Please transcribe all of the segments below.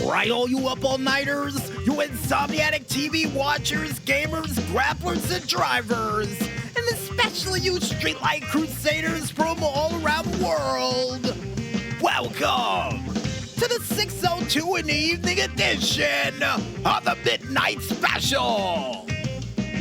Right, all you up-all-nighters, you insomniac TV watchers, gamers, grapplers, and drivers, and especially you streetlight crusaders from all around the world. Welcome to the 6:02 in the evening edition of the Midnight Special.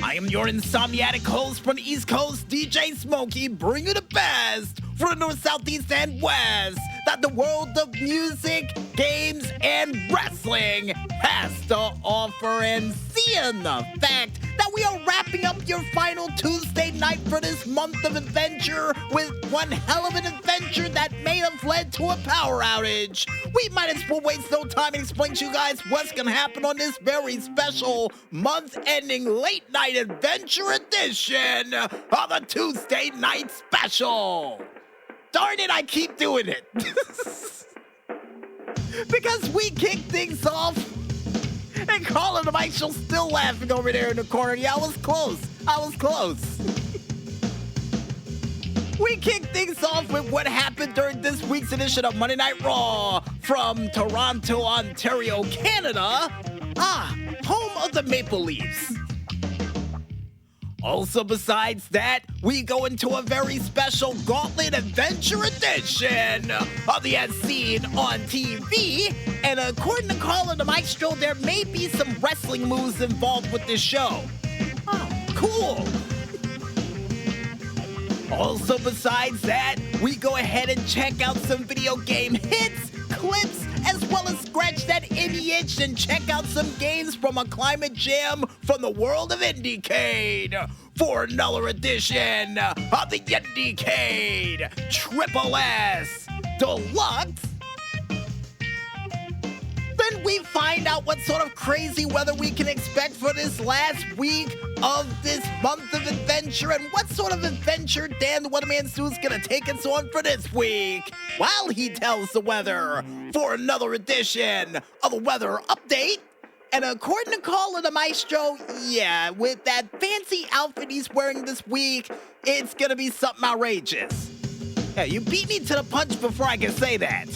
I am your insomniac host from the East Coast, DJ Smokey, bringing the best from the North, South, East, and West that the world of music, games, and wrestling has to offer. And seeing the fact that we are wrapping up your final Tuesday night for this month of adventure with one hell of an adventure that may have led to a power outage, we might as well waste no time and explain to you guys what's going to happen on this very special month-ending late-night adventure edition of the Tuesday Night Special. Darn it, I keep doing it. Because we kick things off, and Colin and Michael still laughing over there in the corner. Yeah, I was close. We kick things off with what happened during this week's edition of Monday Night Raw from Toronto, Ontario, Canada. Home of the Maple Leafs. Also, besides that, we go into a very special Gauntlet Adventure edition of the As Seen on TV. And according to Colin the Maestro, there may be some wrestling moves involved with this show. Oh, cool. Also, besides that, we go ahead and check out some video game hits, clips, as well as scratch that indie itch and check out some games from a climate jam from the world of Indiecade for another edition of the Indiecade Triple S Deluxe. Then we find out what sort of crazy weather we can expect for this last week of this month of adventure, and what sort of adventure Dan the Weatherman Sue's gonna take us on for this week while he tells the weather for another edition of the Weather Update. And according to Colin the Maestro, yeah, with that fancy outfit he's wearing this week, it's gonna be something outrageous. Yeah, you beat me to the punch before I can say that.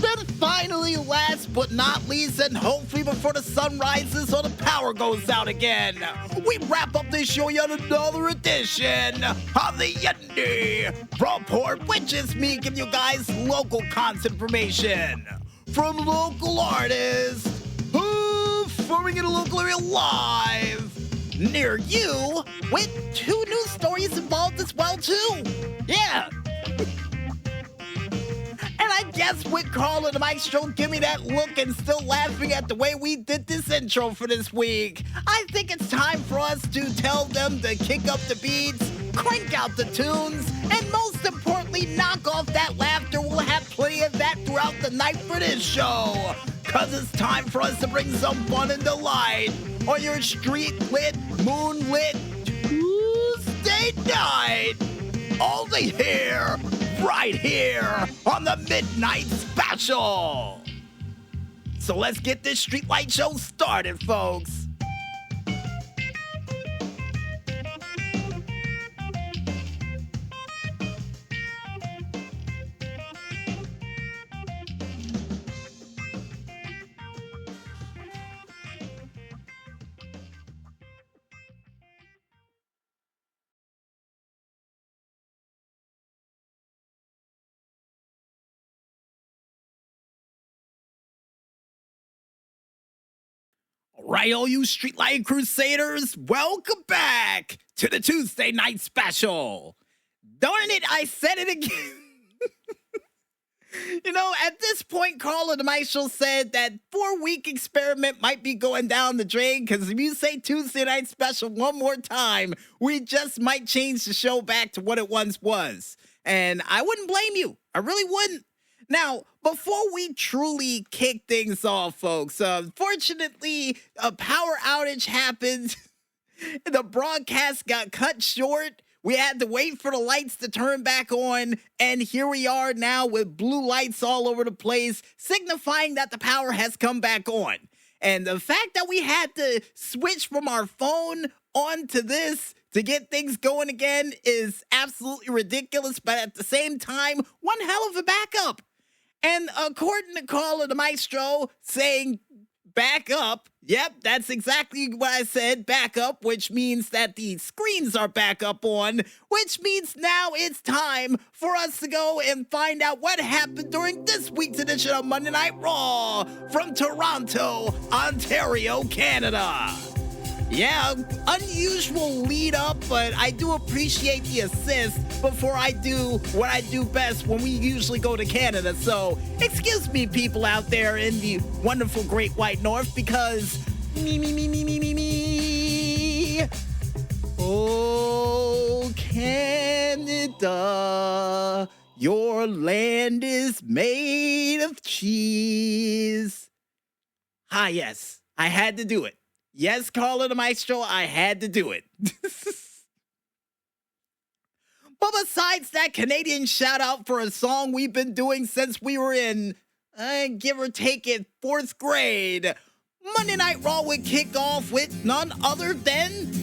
Then finally, last but not least, and hopefully before the sun rises or the power goes out again, we wrap up this show yet another edition of the Indie Report, which is me giving you guys local concert information from local artists performing in a local area live near you, with 2 news stories involved as well too. Yeah. And I guess with Carl and the Maestro give me that look and still laughing at the way we did this intro for this week, I think it's time for us to tell them to kick up the beats, crank out the tunes, and most importantly, knock off that laughter. We'll have plenty of that throughout the night for this show, cause it's time for us to bring some fun and delight on your street-lit, moonlit Tuesday night. Only here, right here on the Midnight Special. So let's get this streetlight show started, folks. All right, all you streetlight crusaders, welcome back to the Tuesday Night Special. Darn it, I said it again. You know, at this point, Carl and the Maestro said that 4-week experiment might be going down the drain, because if you say Tuesday Night Special one more time, we just might change the show back to what it once was. And I wouldn't blame you. I really wouldn't. Now, before we truly kick things off, folks, unfortunately, a power outage happened. The broadcast got cut short. We had to wait for the lights to turn back on, and here we are now with blue lights all over the place, signifying that the power has come back on. And the fact that we had to switch from our phone onto this to get things going again is absolutely ridiculous, but at the same time, one hell of a backup. And according to Carla the Maestro saying back up, yep, that's exactly what I said, back up, which means that the screens are back up on, which means now it's time for us to go and find out what happened during this week's edition of Monday Night Raw from Toronto, Ontario, Canada. Yeah, unusual lead up, but I do appreciate the assist before I do what I do best when we usually go to Canada. So, excuse me, people out there in the wonderful Great White North, because me. Oh, Canada, your land is made of cheese. Ah, yes, I had to do it. Yes, Carla the Maestro, I had to do it. But besides that Canadian shout out for a song we've been doing since we were in, give or take it, 4th grade, Monday Night Raw would kick off with none other than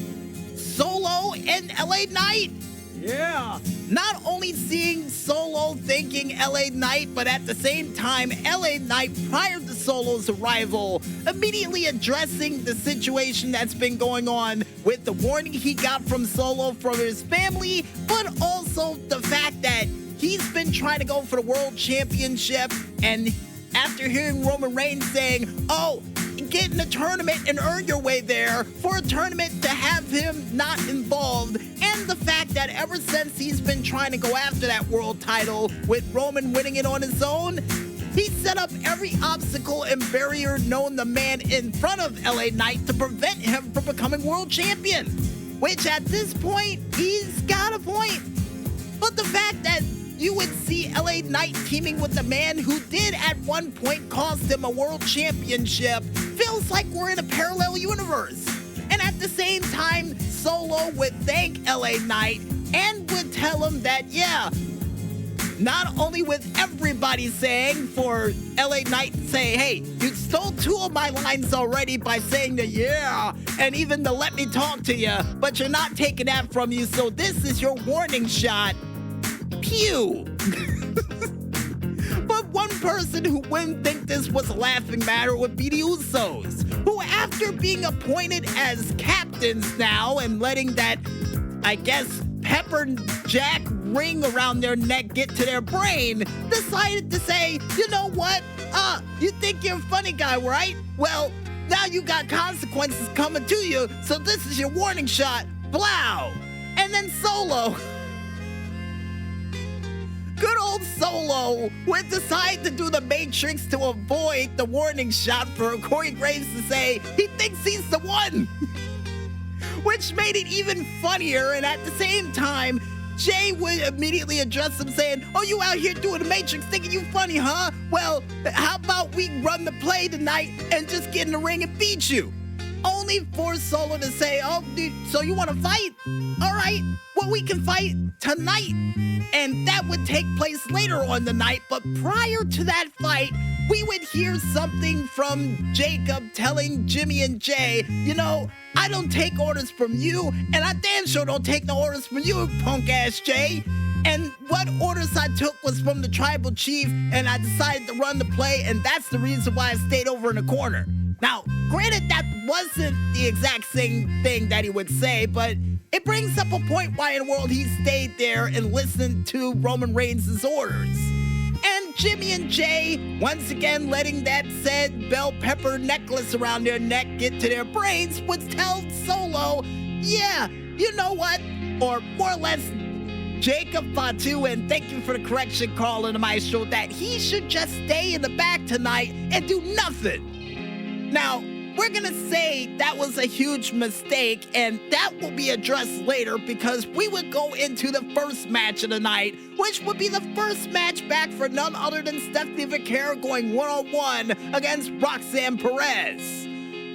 Solo and LA Knight. Yeah. Not only seeing Solo thanking LA Knight, but at the same time, LA Knight, prior to Solo's arrival, immediately addressing the situation that's been going on with the warning he got from Solo from his family, but also the fact that he's been trying to go for the World Championship, and after hearing Roman Reigns saying, oh, get in a tournament and earn your way there, for a tournament to have him not involved, and the fact that ever since he's been trying to go after that world title with Roman winning it on his own, he set up every obstacle and barrier known to man in front of LA Knight to prevent him from becoming world champion, which at this point, he's got a point. But the fact that you would see LA Knight teaming with the man who did at one point cost him a world championship feels like we're in a parallel universe. And at the same time, Solo would thank LA Knight and would tell him that, yeah, not only with everybody saying for LA Knight to say, hey, you stole 2 of my lines already by saying the yeah, and even the let me talk to you, but you're not taking that from you, so this is your warning shot. Pew! But one person who wouldn't think this was a laughing matter would be the Usos, who after being appointed as captains now and letting that, I guess, pepper jack ring around their neck get to their brain, decided to say, you know what? You think you're a funny guy, right? Well, now you got consequences coming to you, so this is your warning shot. Blow! And then Solo, good old Solo, would decide to do the Matrix to avoid the warning shot for Corey Graves to say he thinks he's the one. Which made it even funnier, and at the same time, Jay would immediately address him saying, oh, you out here doing the Matrix thinking you funny, huh? Well, how about we run the play tonight and just get in the ring and beat you? Only for Solo to say, oh, dude, so you want to fight? All right, well, we can fight tonight. And that would take place later on the night, but prior to that fight, we would hear something from Jacob telling Jimmy and Jay, you know, I don't take orders from you, and I damn sure don't take no orders from you, punk-ass Jay. And what orders I took was from the tribal chief, and I decided to run the play, and that's the reason why I stayed over in the corner. Now, granted, that wasn't the exact same thing that he would say, but it brings up a point why in the world he stayed there and listened to Roman Reigns' orders. And Jimmy and Jay, once again letting that said bell pepper necklace around their neck get to their brains, would tell Solo, yeah, you know what? Or more or less, Jacob Fatu, and thank you for the correction, Carl and the Maestro, that he should just stay in the back tonight and do nothing. Now, we're gonna say that was a huge mistake, and that will be addressed later because we would go into the first match of the night, which would be the first match back for none other than Stephanie Vaquero going one-on-one against Roxanne Perez.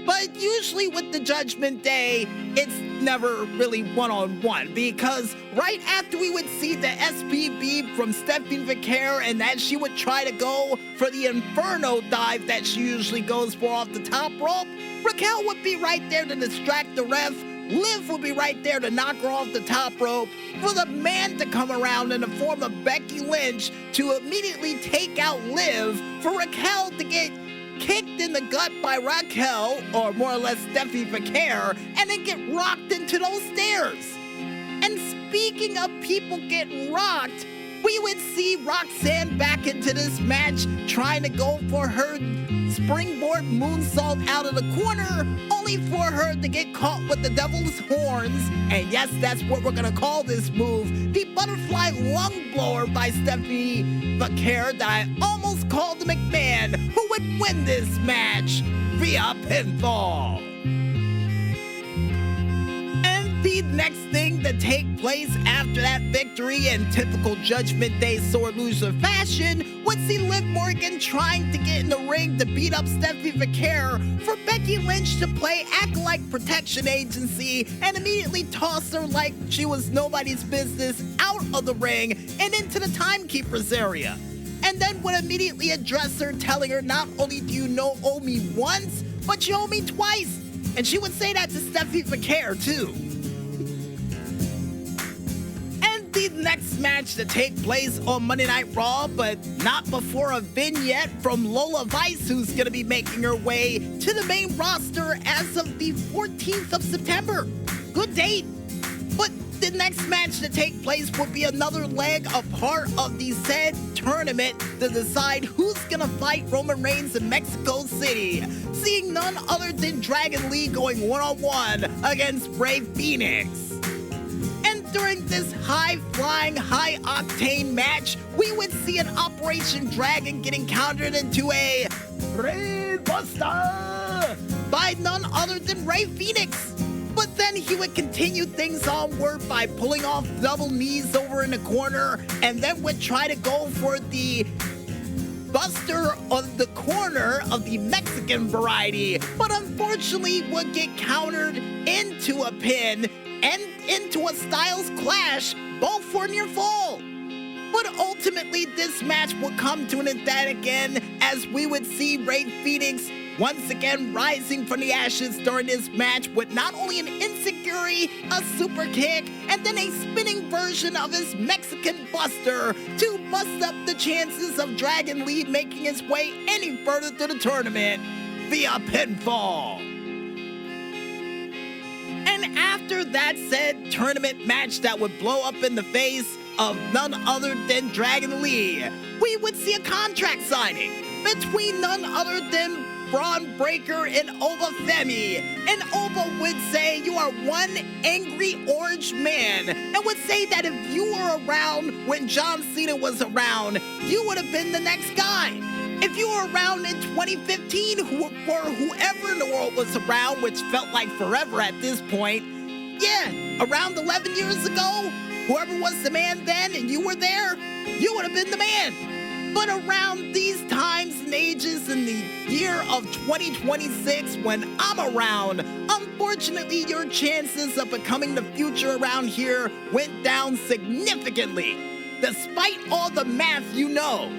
But usually with the Judgment Day, it's never really one-on-one because right after we would see the SPB from Stephanie Vaquero and that she would try to go for the Inferno dive that she usually goes for off the top rope, Raquel would be right there to distract the ref, Liv would be right there to knock her off the top rope, for the man to come around in the form of Becky Lynch to immediately take out Liv, for Raquel to get kicked in the gut by Raquel, or more or less Stephanie Vaquer, and then get rocked into those stairs. And speaking of people getting rocked, we would see Roxanne back into this match trying to go for her springboard moonsault out of the corner, only for her to get caught with the devil's horns. And yes, that's what we're going to call this move, the butterfly lung blower by Stephanie Vaquer, that I almost called the McMahon, who would win this match via pinfall. The next thing to take place after that victory in typical Judgment Day sore loser fashion would see Liv Morgan trying to get in the ring to beat up Stephanie Vaquer, for Becky Lynch to play Acolyte Protection Agency and immediately toss her like she was nobody's business out of the ring and into the timekeeper's area. And then would immediately address her, telling her, not only do you owe me once, but you owe me twice. And she would say that to Stephanie Vaquer too. The next match to take place on Monday Night Raw, but not before a vignette from Lola Vice, who's going to be making her way to the main roster as of the 14th of September. Good date. But the next match to take place will be another leg, a part of the said tournament to decide who's going to fight Roman Reigns in Mexico City, seeing none other than Dragon Lee going one-on-one against Rey Fénix. During this high-flying, high-octane match, we would see an Operation Dragon getting countered into a Brain Buster by none other than Rey Fénix. But then he would continue things onward by pulling off double knees over in the corner, and then would try to go for the Buster on the corner of the Mexican variety, but unfortunately would get countered into a pin and into a Styles Clash, both for near fall. But ultimately, this match would come to an end again, as we would see Rey Fénix once again rising from the ashes during this match with not only an enziguri, a super kick, and then a spinning version of his Mexican Buster to bust up the chances of Dragon Lee making his way any further through the tournament via pinfall. And after that said tournament match that would blow up in the face of none other than Dragon Lee, we would see a contract signing between none other than Braun Breaker and Oba Femi. And Oba would say, you are one angry orange man, and would say that if you were around when John Cena was around, you would have been the next guy. If you were around in 2015, or whoever in the world was around, which felt like forever at this point, yeah, around 11 years ago, whoever was the man then and you were there, you would have been the man. But around these times and ages in the year of 2026, when I'm around, unfortunately your chances of becoming the future around here went down significantly, despite all the math you know.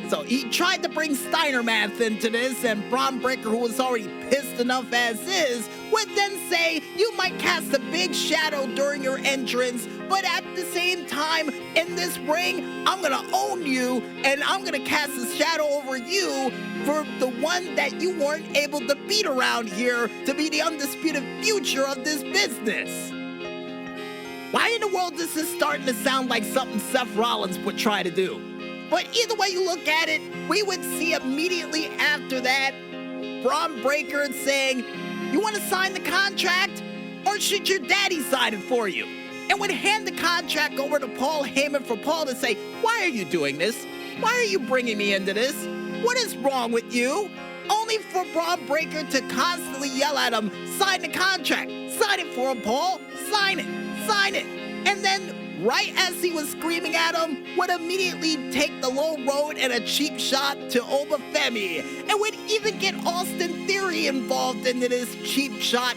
So he tried to bring Steiner math into this, and Braun Breaker, who was already pissed enough as is, would then say, you might cast a big shadow during your entrance, but at the same time, in this ring, I'm gonna own you, and I'm gonna cast a shadow over you for the one that you weren't able to beat around here to be the undisputed future of this business. Why in the world is this starting to sound like something Seth Rollins would try to do? But either way you look at it, we would see immediately after that Braun Breaker saying, you want to sign the contract, or should your daddy sign it for you? And would hand the contract over to Paul Heyman for Paul to say, why are you doing this? Why are you bringing me into this? What is wrong with you? Only for Braun Breaker to constantly yell at him, sign the contract. Sign it for him, Paul. Sign it. Sign it. And then right as he was screaming at him, would immediately take the low road and a cheap shot to Oba Femi, and would even get Austin Theory involved into this cheap shot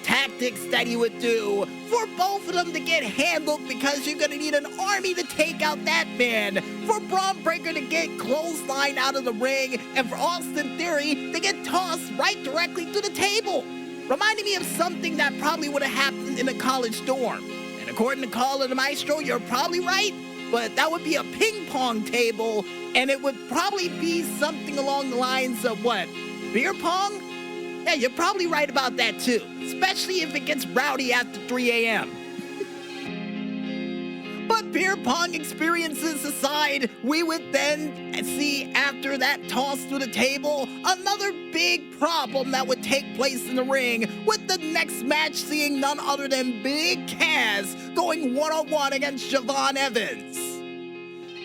tactics that he would do for both of them to get handled, because you're gonna need an army to take out that man, for Braun Breaker to get clotheslined out of the ring, and for Austin Theory to get tossed right directly to the table. reminding me of something that probably would have happened in a college dorm. And according to Carla the Maestro, you're probably right, but that would be a ping pong table, and it would probably be something along the lines of what? Beer pong? Yeah, you're probably right about that too, especially if it gets rowdy after 3 a.m. But beer pong experiences aside, we would then see after that toss through the table, another big problem that would take place in the ring, with the next match seeing none other than Big Cass going one-on-one against Javon Evans.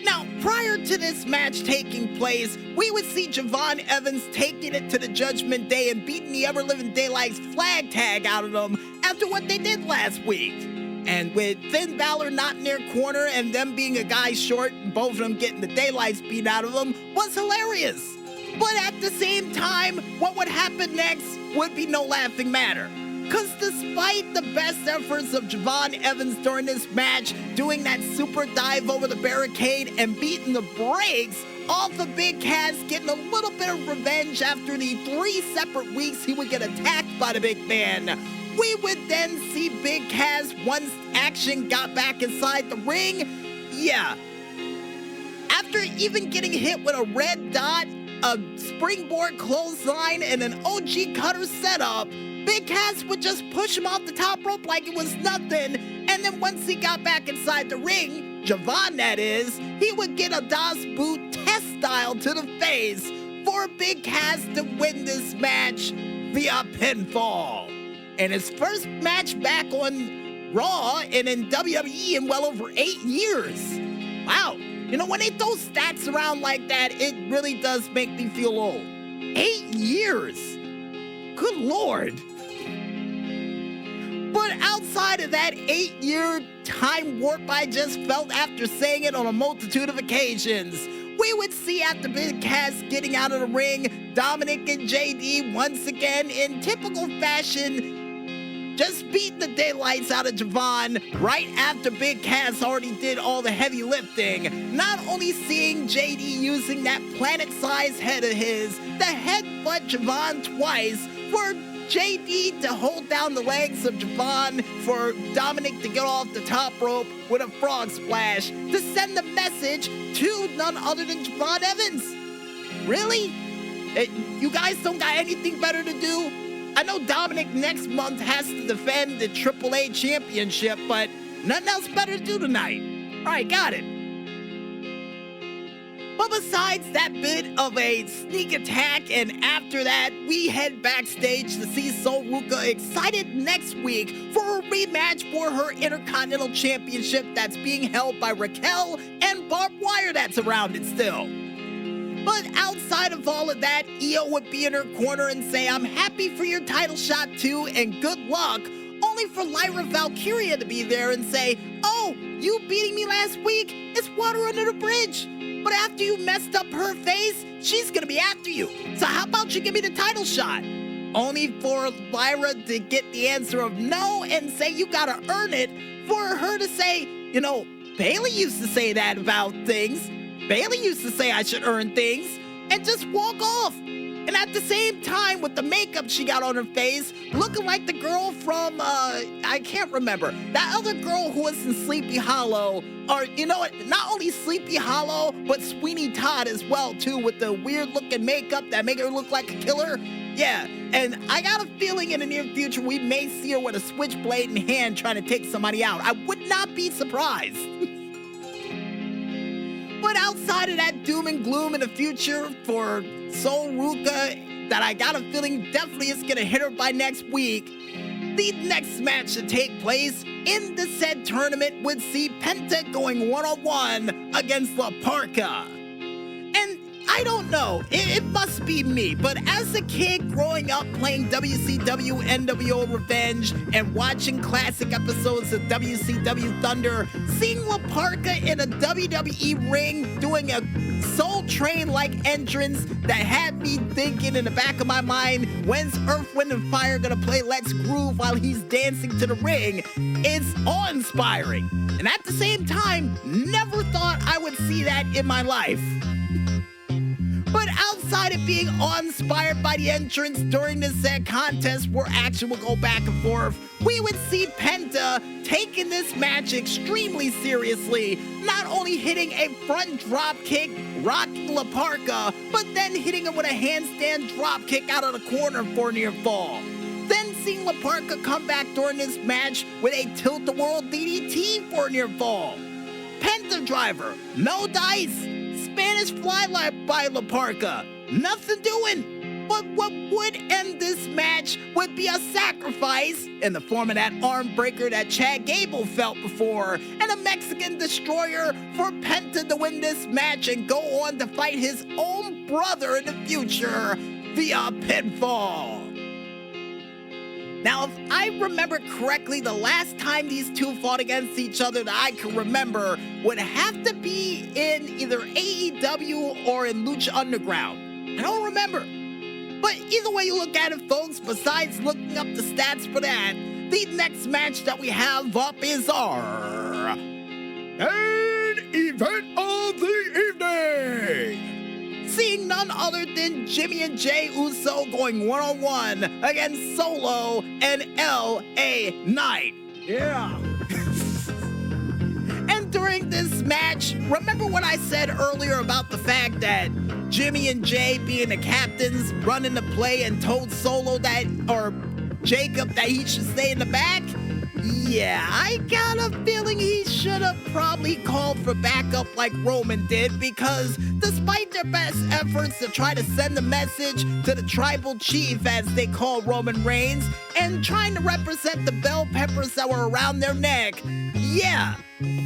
Now, prior to this match taking place, we would see Javon Evans taking it to the Judgment Day and beating the ever-living daylight's flag tag out of them after what they did last week. And with Finn Balor not in their corner and them being a guy short and both of them getting the daylights beat out of them was hilarious. But at the same time, what would happen next would be no laughing matter. Because despite the best efforts of Javon Evans during this match, doing that super dive over the barricade and beating the brakes off of Big Cass, getting a little bit of revenge after the 3 separate weeks he would get attacked by the big man, we would then see Big Cass once action got back inside the ring. Yeah. After even getting hit with a red dot, a springboard clothesline, and an OG cutter setup, Big Cass would just push him off the top rope like it was nothing, and then once he got back inside the ring, Javon that is, he would get a Das Boot test style to the face for Big Cass to win this match via pinfall. And his first match back on Raw and in WWE in well over 8 years. Wow. You know, when they throw stats around like that, it really does make me feel old. 8 years. Good Lord. But outside of that 8-year time warp I just felt after saying it on a multitude of occasions, we would see after Big Cass getting out of the ring, Dominic and JD once again in typical fashion just beating the daylights out of Javon right after Big Cass already did all the heavy lifting. Not only seeing JD using that planet-sized head of his to headbutt Javon twice for JD to hold down the legs of Javon, for Dominic to get off the top rope with a frog splash to send the message to none other than Javon Evans. Really? You guys don't got anything better to do? I know Dominic next month has to defend the AAA championship, but nothing else better to do tonight. All right, got it. But besides that bit of a sneak attack, and after that, we head backstage to see Sol Ruca excited next week for a rematch for her Intercontinental Championship that's being held by Raquel and barbed wire that's around it still. But outside of all of that, Io would be in her corner and say, "I'm happy for your title shot too, and good luck," only for Lyra Valkyria to be there and say, "Oh, you beating me last week? It's water under the bridge. But after you messed up her face, she's gonna be after you. So how about you give me the title shot?" Only for Lyra to get the answer of no and say you gotta earn it, for her to say, you know, Bayley used to say that about things. Bayley used to say I should earn things, and just walk off. And at the same time, with the makeup she got on her face, looking like the girl from, I can't remember, that other girl who was in Sleepy Hollow, or, you know what, not only Sleepy Hollow, but Sweeney Todd as well, too, with the weird-looking makeup that make her look like a killer. Yeah, and I got a feeling in the near future we may see her with a switchblade in hand trying to take somebody out. I would not be surprised. But outside of that doom and gloom in the future for Sol Ruca, that I got a feeling definitely is going to hit her by next week, the next match to take place in the said tournament would see Penta going one-on-one against La Parka. And I don't know, it must be me, but as a kid growing up playing WCW NWO Revenge and watching classic episodes of WCW Thunder, seeing La Parka in a WWE ring doing a Soul Train-like entrance that had me thinking in the back of my mind, when's Earth, Wind, and Fire gonna play Let's Groove while he's dancing to the ring? It's awe-inspiring. And at the same time, never thought I would see that in my life. But outside of being awe-inspired by the entrance during this said contest where action will go back and forth, we would see Penta taking this match extremely seriously, not only hitting a front drop kick, rocking La Parka, but then hitting him with a handstand drop kick out of the corner for a near fall. Then seeing La Parka come back during this match with a tilt-the-world DDT for a near fall. Penta driver, no dice, Spanish flylight by La Parka, nothing doing. But what would end this match would be a sacrifice in the form of that arm breaker that Chad Gable felt before, and a Mexican destroyer for Penta to win this match and go on to fight his own brother in the future via pinfall. Now, if I remember correctly, the last time these two fought against each other that I can remember would have to be in either AEW or in Lucha Underground. I don't remember. But either way you look at it, folks, besides looking up the stats for that, the next match that we have up is our main event of the evening. Seeing none other than Jimmy and Jay Uso going one-on-one against Solo and L.A. Knight. Yeah. And during this match, remember what I said earlier about the fact that Jimmy and Jay being the captains running the play and told Solo that, or Jacob, that he should stay in the back? Yeah, I got a feeling he should have probably called for backup like Roman did, because despite their best efforts to try to send a message to the tribal chief, as they call Roman Reigns, and trying to represent the bell peppers that were around their neck, yeah,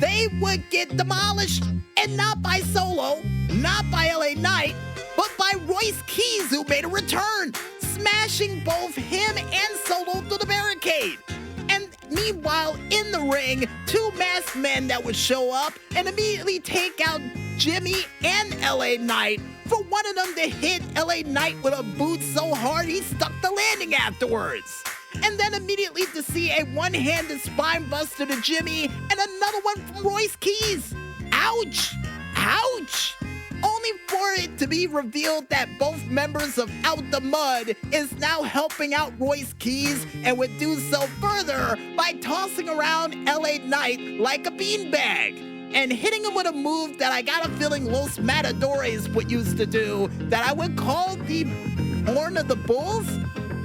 they would get demolished. And not by Solo, not by LA Knight, but by Royce Keys, who made a return, smashing both him and Solo through the barricade. And meanwhile, in the ring, two masked men that would show up and immediately take out Jimmy and LA Knight, for one of them to hit LA Knight with a boot so hard he stuck the landing afterwards. And then immediately to see a one-handed spine buster to Jimmy and another one from Royce Keys. Ouch! Ouch! Only for it to be revealed that both members of Out the Mud is now helping out Royce Keys, and would do so further by tossing around LA Knight like a beanbag and hitting him with a move that I got a feeling Los Matadores would used to do, that I would call the Horn of the Bulls?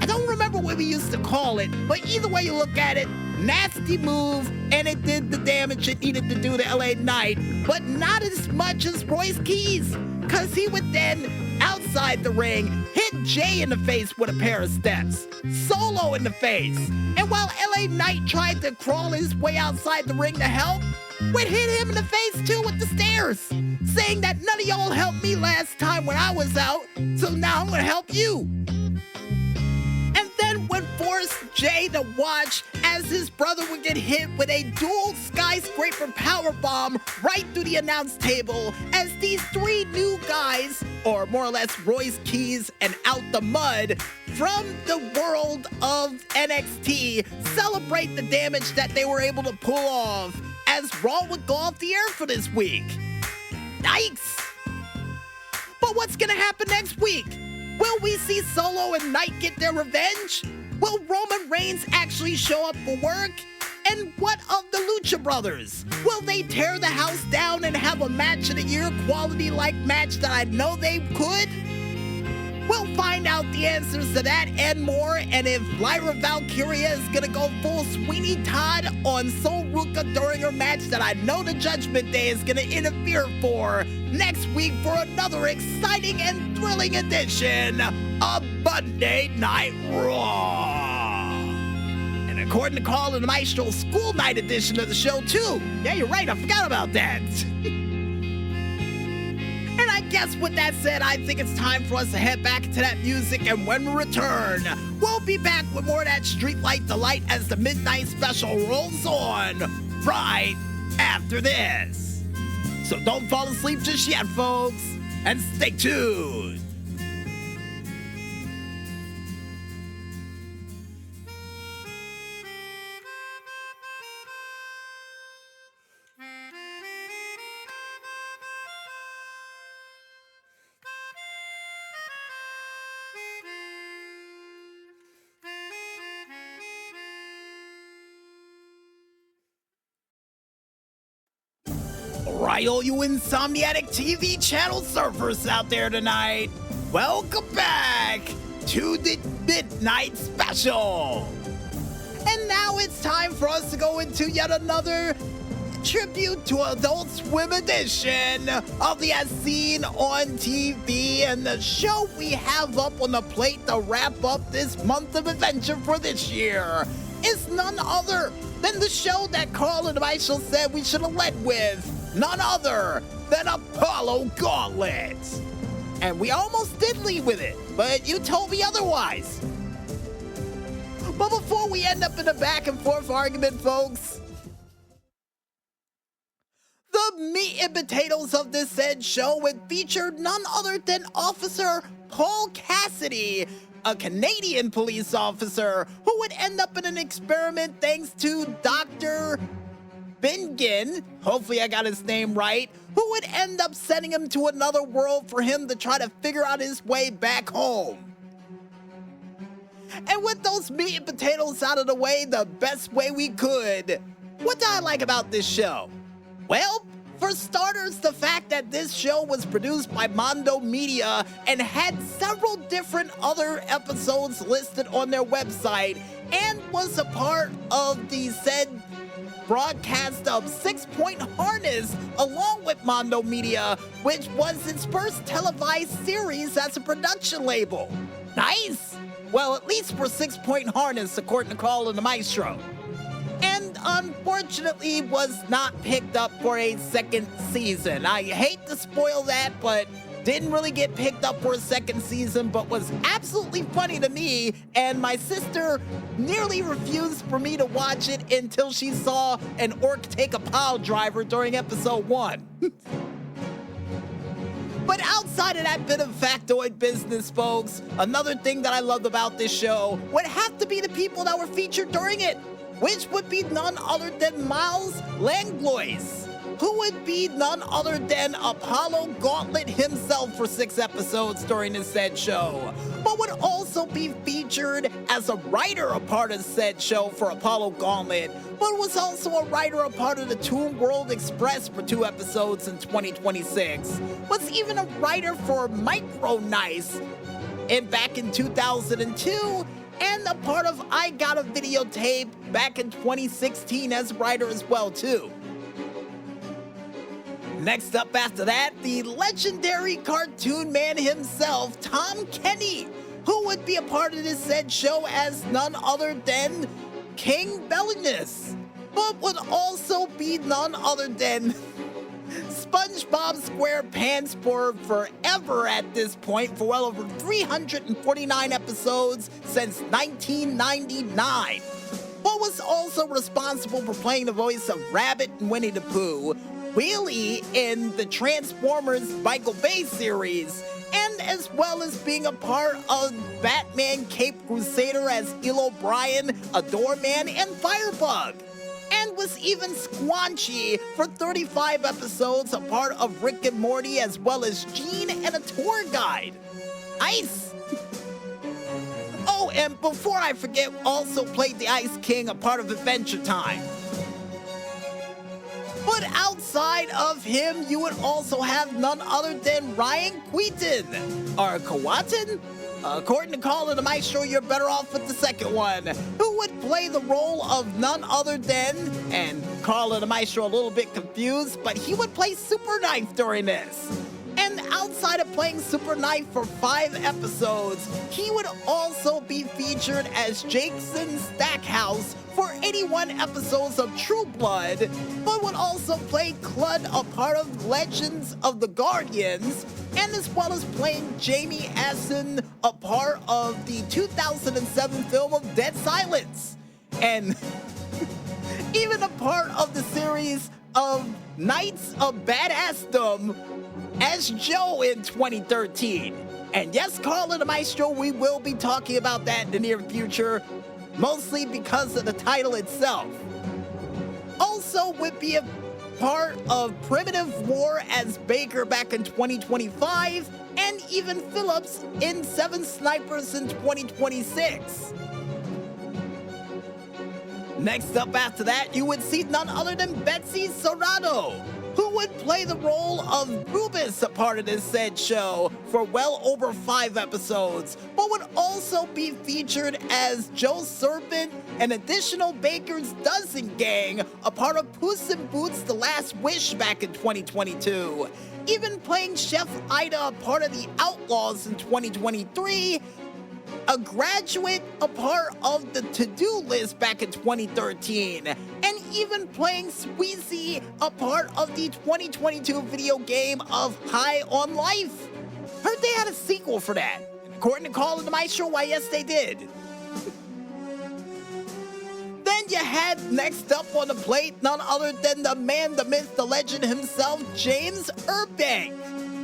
I don't remember what we used to call it, but either way you look at it, nasty move, and it did the damage it needed to do to LA Knight, but not as much as Royce Keys, because he would then, outside the ring, hit Jay in the face with a pair of steps, Solo in the face, and while LA Knight tried to crawl his way outside the ring to help, would hit him in the face too with the stairs, saying that none of y'all helped me last time when I was out, so now I'm gonna help you. And then would force Jay to watch as his brother would get hit with a dual skyscraper powerbomb right through the announce table, as these three new guys, or more or less Royce Keys and Out the Mud, from the world of NXT, celebrate the damage that they were able to pull off, as Raw would go off the air for this week. Yikes! But what's gonna happen next week? Will we see Solo and Knight get their revenge? Will Roman Reigns actually show up for work? And what of the Lucha Brothers? Will they tear the house down and have a match of the year quality-like match that I know they could? We'll find out the answers to that and more, and if Lyra Valkyria is gonna go full Sweeney Todd on Sol Ruka during her match that I know the Judgment Day is gonna interfere for, next week for another exciting and thrilling edition of Monday Night Raw. And according to Carl and Maestro, school night edition of the show too. Yeah, you're right, I forgot about that. And I guess with that said, I think it's time for us to head back into that music, and when we return, we'll be back with more of that Streetlight Delight as the Midnight Special rolls on right after this. So don't fall asleep just yet, folks, and stay tuned. Alright, all you Insomniatic TV channel surfers out there tonight, welcome back to the Midnight Special. And now it's time for us to go into yet another tribute to Adult Swim edition of the As Seen on TV, and the show we have up on the plate to wrap up this month of adventure for this year is none other than the show that Carl and Michael said we should have led with. None other than Apollo Gauntlet. And we almost did lead with it, but you told me otherwise. But before we end up in a back and forth argument, folks, the meat and potatoes of this said show would feature none other than Officer Paul Cassidy, a Canadian police officer who would end up in an experiment thanks to Dr. Bingen, hopefully I got his name right, who would end up sending him to another world for him to try to figure out his way back home. And with those meat and potatoes out of the way the best way we could, what do I like about this show? Well, for starters, the fact that this show was produced by Mondo Media and had several different other episodes listed on their website and was a part of the said broadcast of 6 Point Harness along with Mondo Media, which was its first televised series as a production label. Nice! Well, at least for 6 Point Harness, according to Carl and the Maestro. And unfortunately was not picked up for a second season. I hate to spoil that, but didn't really get picked up for a second season, but was absolutely funny to me, and my sister nearly refused for me to watch it until she saw an orc take a pile driver during episode 1. But outside of that bit of factoid business, folks, another thing that I loved about this show would have to be the people that were featured during it, which would be none other than Miles Langlois, who would be none other than Apollo Gauntlet himself for 6 episodes during this said show, but would also be featured as a writer a part of said show for Apollo Gauntlet, but was also a writer a part of the Toon World Express for 2 episodes in 2026, was even a writer for Micro Nice back in 2002, and a part of I Got a Videotape back in 2016 as a writer as well too. Next up after that, the legendary cartoon man himself, Tom Kenny, who would be a part of this said show as none other than King Bellinus, but would also be none other than SpongeBob SquarePants for forever at this point, for well over 349 episodes since 1999, but was also responsible for playing the voice of Rabbit and Winnie the Pooh, Wheelie in the Transformers Michael Bay series, and as well as being a part of Batman Cape Crusader as Eel O'Brien, a doorman, and Firebug, and was even Squanchy for 35 episodes, a part of Rick and Morty, as well as Gene and a tour guide. Nice! Oh, and before I forget, also played the Ice King, a part of Adventure Time. But outside of him, you would also have none other than Ryan Queaton, or Kawatan? According to Carl and the Maestro, you're better off with the second one, who would play the role of none other than, and Carl and the Maestro a little bit confused, but he would play Super Knife during this. And outside of playing Super Knife for 5 episodes, he would also be featured as Jason Stackhouse for 81 episodes of True Blood, but would also play Clud, a part of Legends of the Guardians, and as well as playing Jamie Asson, a part of the 2007 film of Dead Silence, and even a part of the series of Knights of Badassdom as Joe in 2013. And yes, Carl and the Maestro, we will be talking about that in the near future, mostly because of the title itself. Also would be a part of Primitive War as Baker back in 2025, and even Phillips in 7 Snipers in 2026. Next up after that, you would see none other than Betsy Serrato, who would play play the role of Rubus, a part of this said show, for well over 5 episodes, but would also be featured as Joe Serpent, an additional Baker's Dozen gang, a part of Puss in Boots: The Last Wish back in 2022. Even playing Chef Ida, a part of the Outlaws in 2023, a graduate, a part of the To-Do List back in 2013, and even playing Squeezy, a part of the 2022 video game of High on Life. Heard they had a sequel for that. And according to Call of the Maestro, why yes they did. Then you had next up on the plate none other than the man, the myth, the legend himself, James Urbank.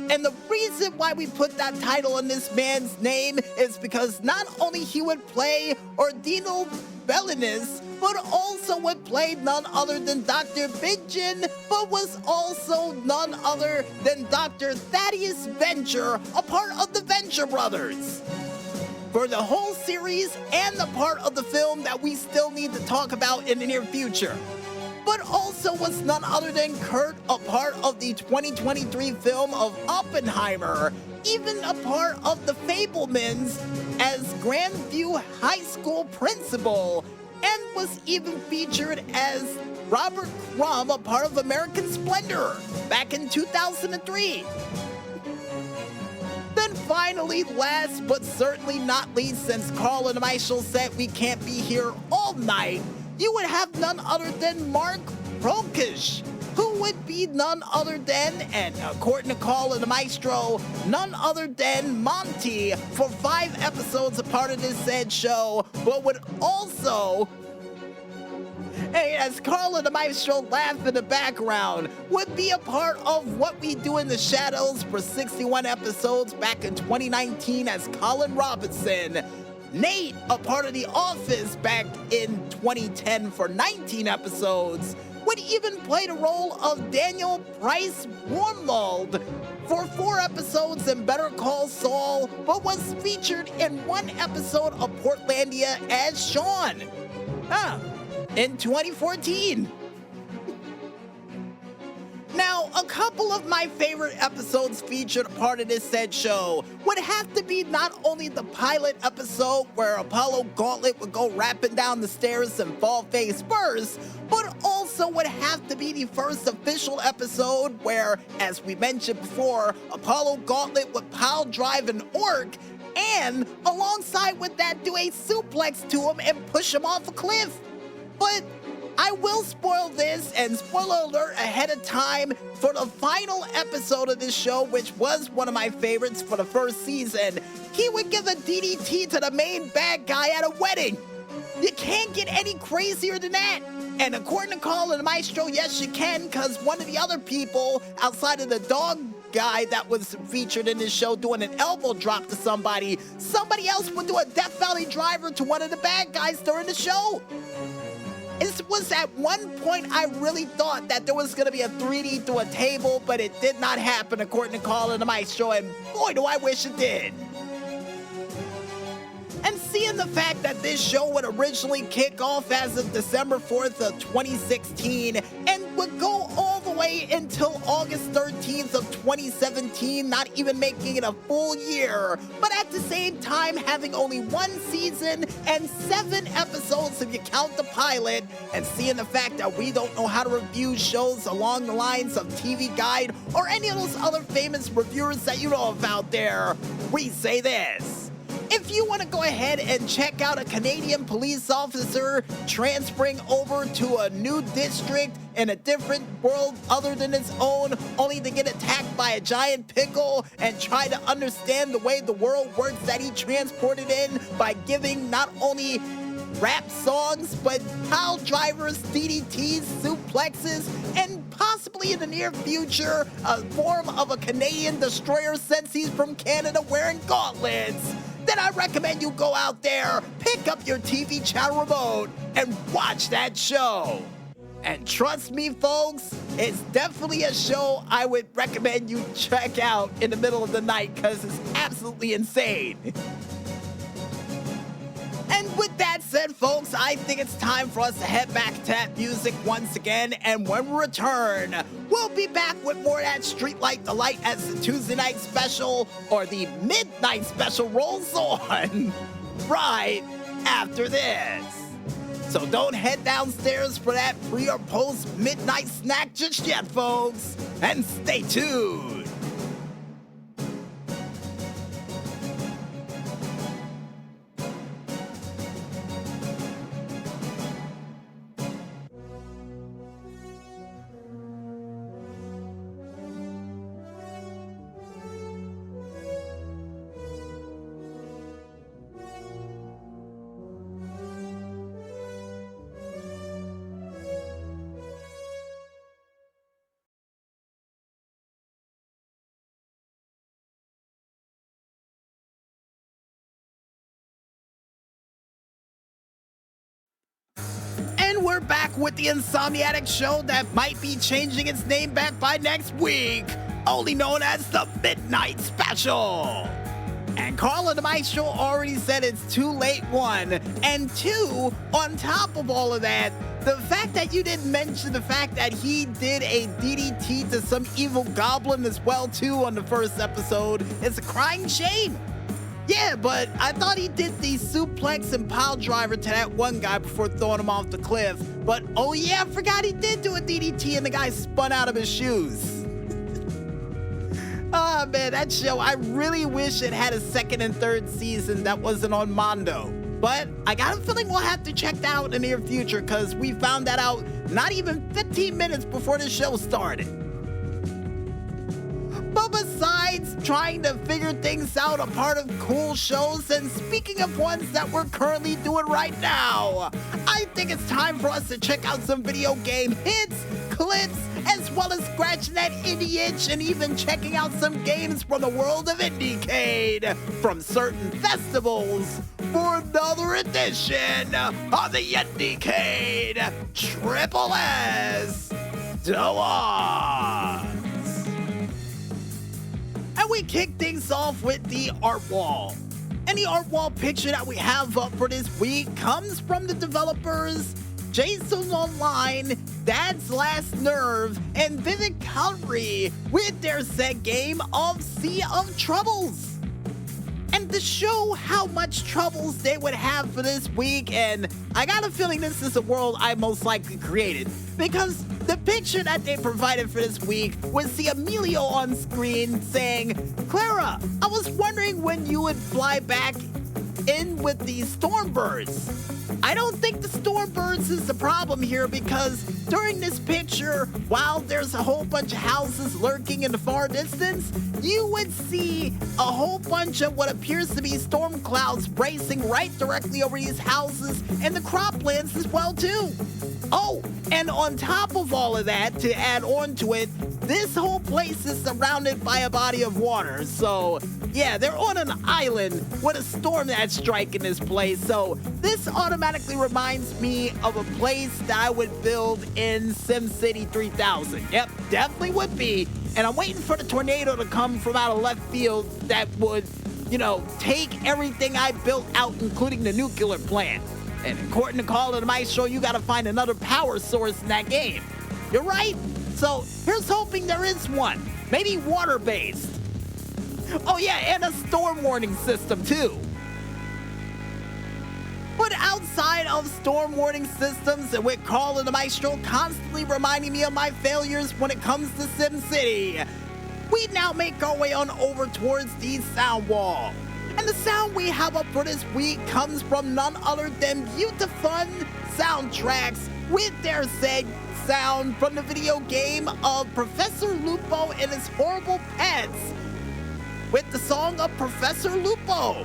And the reason why we put that title on this man's name is because not only he would play Ordino Bellinis, but also would play none other than Dr. Bidgen, but was also none other than Dr. Thaddeus Venture, a part of the Venture Brothers. For the whole series and the part of the film that we still need to talk about in the near future. But also was none other than Kurt, a part of the 2023 film of Oppenheimer, even a part of The Fablemans as Grandview High School principal, and was even featured as Robert Crumb, a part of American Splendor, back in 2003. Then finally, last but certainly not least, since Carl and Michael said we can't be here all night, you would have none other than Mark Prokish, who would be none other than, and according to Call of the Maestro, none other than Monty for 5 episodes, a part of this said show, but would also, hey, as Carl and the Maestro laugh in the background, would be a part of What We Do in the Shadows for 61 episodes back in 2019 as Colin Robinson. Nate, a part of The Office back in 2010 for 19 episodes, would even play the role of Daniel Price Wormald for 4 episodes in Better Call Saul, but was featured in 1 episode of Portlandia as Sean. In 2014. Now, a couple of my favorite episodes featured a part of this said show would have to be not only the pilot episode where Apollo Gauntlet would go rapping down the stairs and fall face first, but also would have to be the first official episode where, as we mentioned before, Apollo Gauntlet would pile drive an orc and, alongside with that, do a suplex to him and push him off a cliff. But I will spoil this, and spoiler alert ahead of time, for the final episode of this show, which was one of my favorites for the first season, he would give a DDT to the main bad guy at a wedding. You can't get any crazier than that. And according to Call of the Maestro, yes you can, because one of the other people, outside of the dog guy that was featured in this show doing an elbow drop to somebody else would do a Death Valley driver to one of the bad guys during the show. It was at one point I really thought that there was going to be a 3D through a table, but it did not happen according to Call of the Maestro, and boy do I wish it did. And seeing the fact that this show would originally kick off as of December 4th of 2016 and would go all the way until August 13th of 2017, not even making it a full year, but at the same time having only 1 season and 7 episodes if you count the pilot, and seeing the fact that we don't know how to review shows along the lines of TV Guide or any of those other famous reviewers that you know of out there, we say this. If you want to go ahead and check out a Canadian police officer transferring over to a new district in a different world other than its own, only to get attacked by a giant pickle and try to understand the way the world works that he transported in by giving not only rap songs, but pile drivers, DDTs, suplexes, and possibly in the near future, a form of a Canadian destroyer since he's from Canada wearing gauntlets, then I recommend you go out there, pick up your TV channel remote, and watch that show. And trust me, folks, it's definitely a show I would recommend you check out in the middle of the night because it's absolutely insane. And with that said, folks, I think it's time for us to head back to that music once again, and when we return, we'll be back with more of that Streetlight Delight as the Tuesday night special, or the Midnight special rolls on, right after this. So don't head downstairs for that pre or post midnight snack just yet, folks, and stay tuned. And we're back with the Insomniatic show that might be changing its name back by next week, only known as the Midnight Special. And Carla the Maestro already said it's too late, one. And two, on top of all of that, the fact that you didn't mention the fact that he did a DDT to some evil goblin as well, too, on the first episode, is a crying shame. Yeah, but I thought he did the suplex and pile driver to that one guy before throwing him off the cliff. But, oh yeah, I forgot he did do a DDT and the guy spun out of his shoes. Oh man, that show, I really wish it had a second and third season that wasn't on Mondo. But I got a feeling we'll have to check that out in the near future, because we found that out not even 15 minutes before the show started. But besides trying to figure things out, a part of cool shows, and speaking of ones that we're currently doing right now, I think it's time for us to check out some video game hits, clips, as well as scratching that indie itch and even checking out some games from the world of Indiecade from certain festivals for another edition of the Indiecade Triple S Deluxe. And we kick things off with the art wall. And the art wall picture that we have up for this week comes from the developers Jason Online, Dad's Last Nerve, and Vivid Cutlery with their set game of Sea of Troubles. And to show how much troubles they would have for this week, and I got a feeling this is a world I most likely created, because the picture that they provided for this week was the Emilio on screen saying, "Clara, I was wondering when you would fly back in with the Stormbirds." I don't think the Stormbirds is the problem here, because during this picture, while there's a whole bunch of houses lurking in the far distance, you would see a whole bunch of what appears to be storm clouds racing right directly over these houses and the croplands as well too. Oh, and on top of all of that, to add on to it, this whole place is surrounded by a body of water. So yeah, they're on an island with a storm that's striking this place. So this automatically reminds me of a place that I would build in SimCity 3000. Yep, definitely would be. And I'm waiting for the tornado to come from out of left field that would, take everything I built out, including the nuclear plant. And according to Call of the Maestro, you gotta find another power source in that game. You're right. So here's hoping there is one. Maybe water-based. Oh yeah, and a storm warning system too. But outside of storm warning systems, and with Call of the Maestro constantly reminding me of my failures when it comes to SimCity, we now make our way on over towards the sound wall. And the sound we have up for this week comes from none other than Beautifun Soundtracks with their said sound from the video game of Professor Lupo and his horrible pets with the song of Professor Lupo.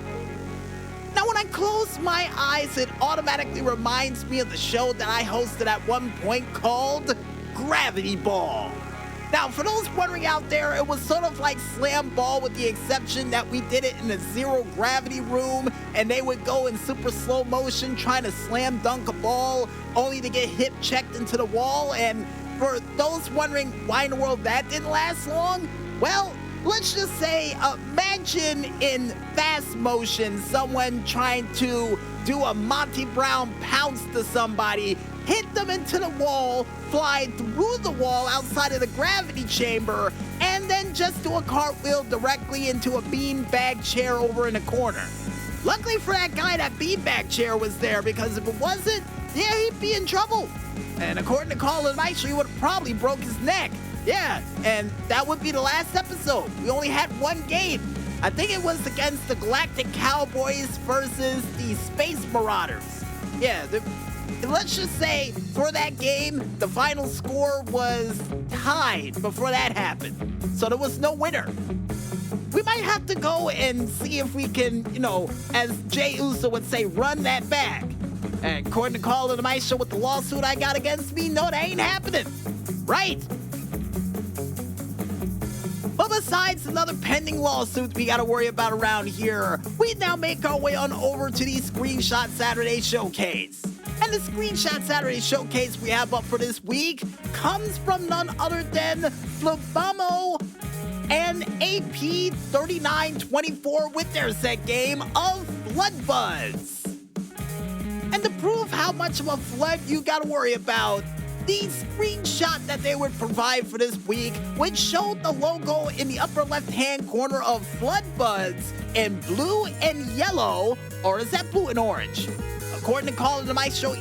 Now when I close my eyes, it automatically reminds me of the show that I hosted at one point called Gravity Ball. Now, for those wondering out there, it was sort of like Slam Ball, with the exception that we did it in a zero gravity room, and they would go in super slow motion trying to slam dunk a ball, only to get hip checked into the wall. And for those wondering why in the world that didn't last long, well, let's just say, imagine in fast motion someone trying to do a Monty Brown pounce to somebody, hit them into the wall, fly through the wall outside of the gravity chamber, and then just do a cartwheel directly into a beanbag chair over in the corner. Luckily for that guy, that beanbag chair was there, because if it wasn't, yeah, he'd be in trouble. And according to Colin Maestro, he would have probably broke his neck. Yeah, and that would be the last episode. We only had one game. I think it was against the Galactic Cowboys versus the Space Marauders. Yeah, let's just say for that game, the final score was tied before that happened. So there was no winner. We might have to go and see if we can, as Jay Uso would say, run that back. And according to Colin the Maestro with the lawsuit I got against me, no, that ain't happening. Right? But besides another pending lawsuit we gotta worry about around here, we now make our way on over to the Screenshot Saturday Showcase. And the Screenshot Saturday Showcase we have up for this week comes from none other than Flabamo and AP3924 with their set game of Flood Buds. And to prove how much of a flood you gotta worry about, the screenshot that they would provide for this week would show the logo in the upper left-hand corner of Flood Buds in blue and yellow, or is that blue and orange? According to Colin the Maestro,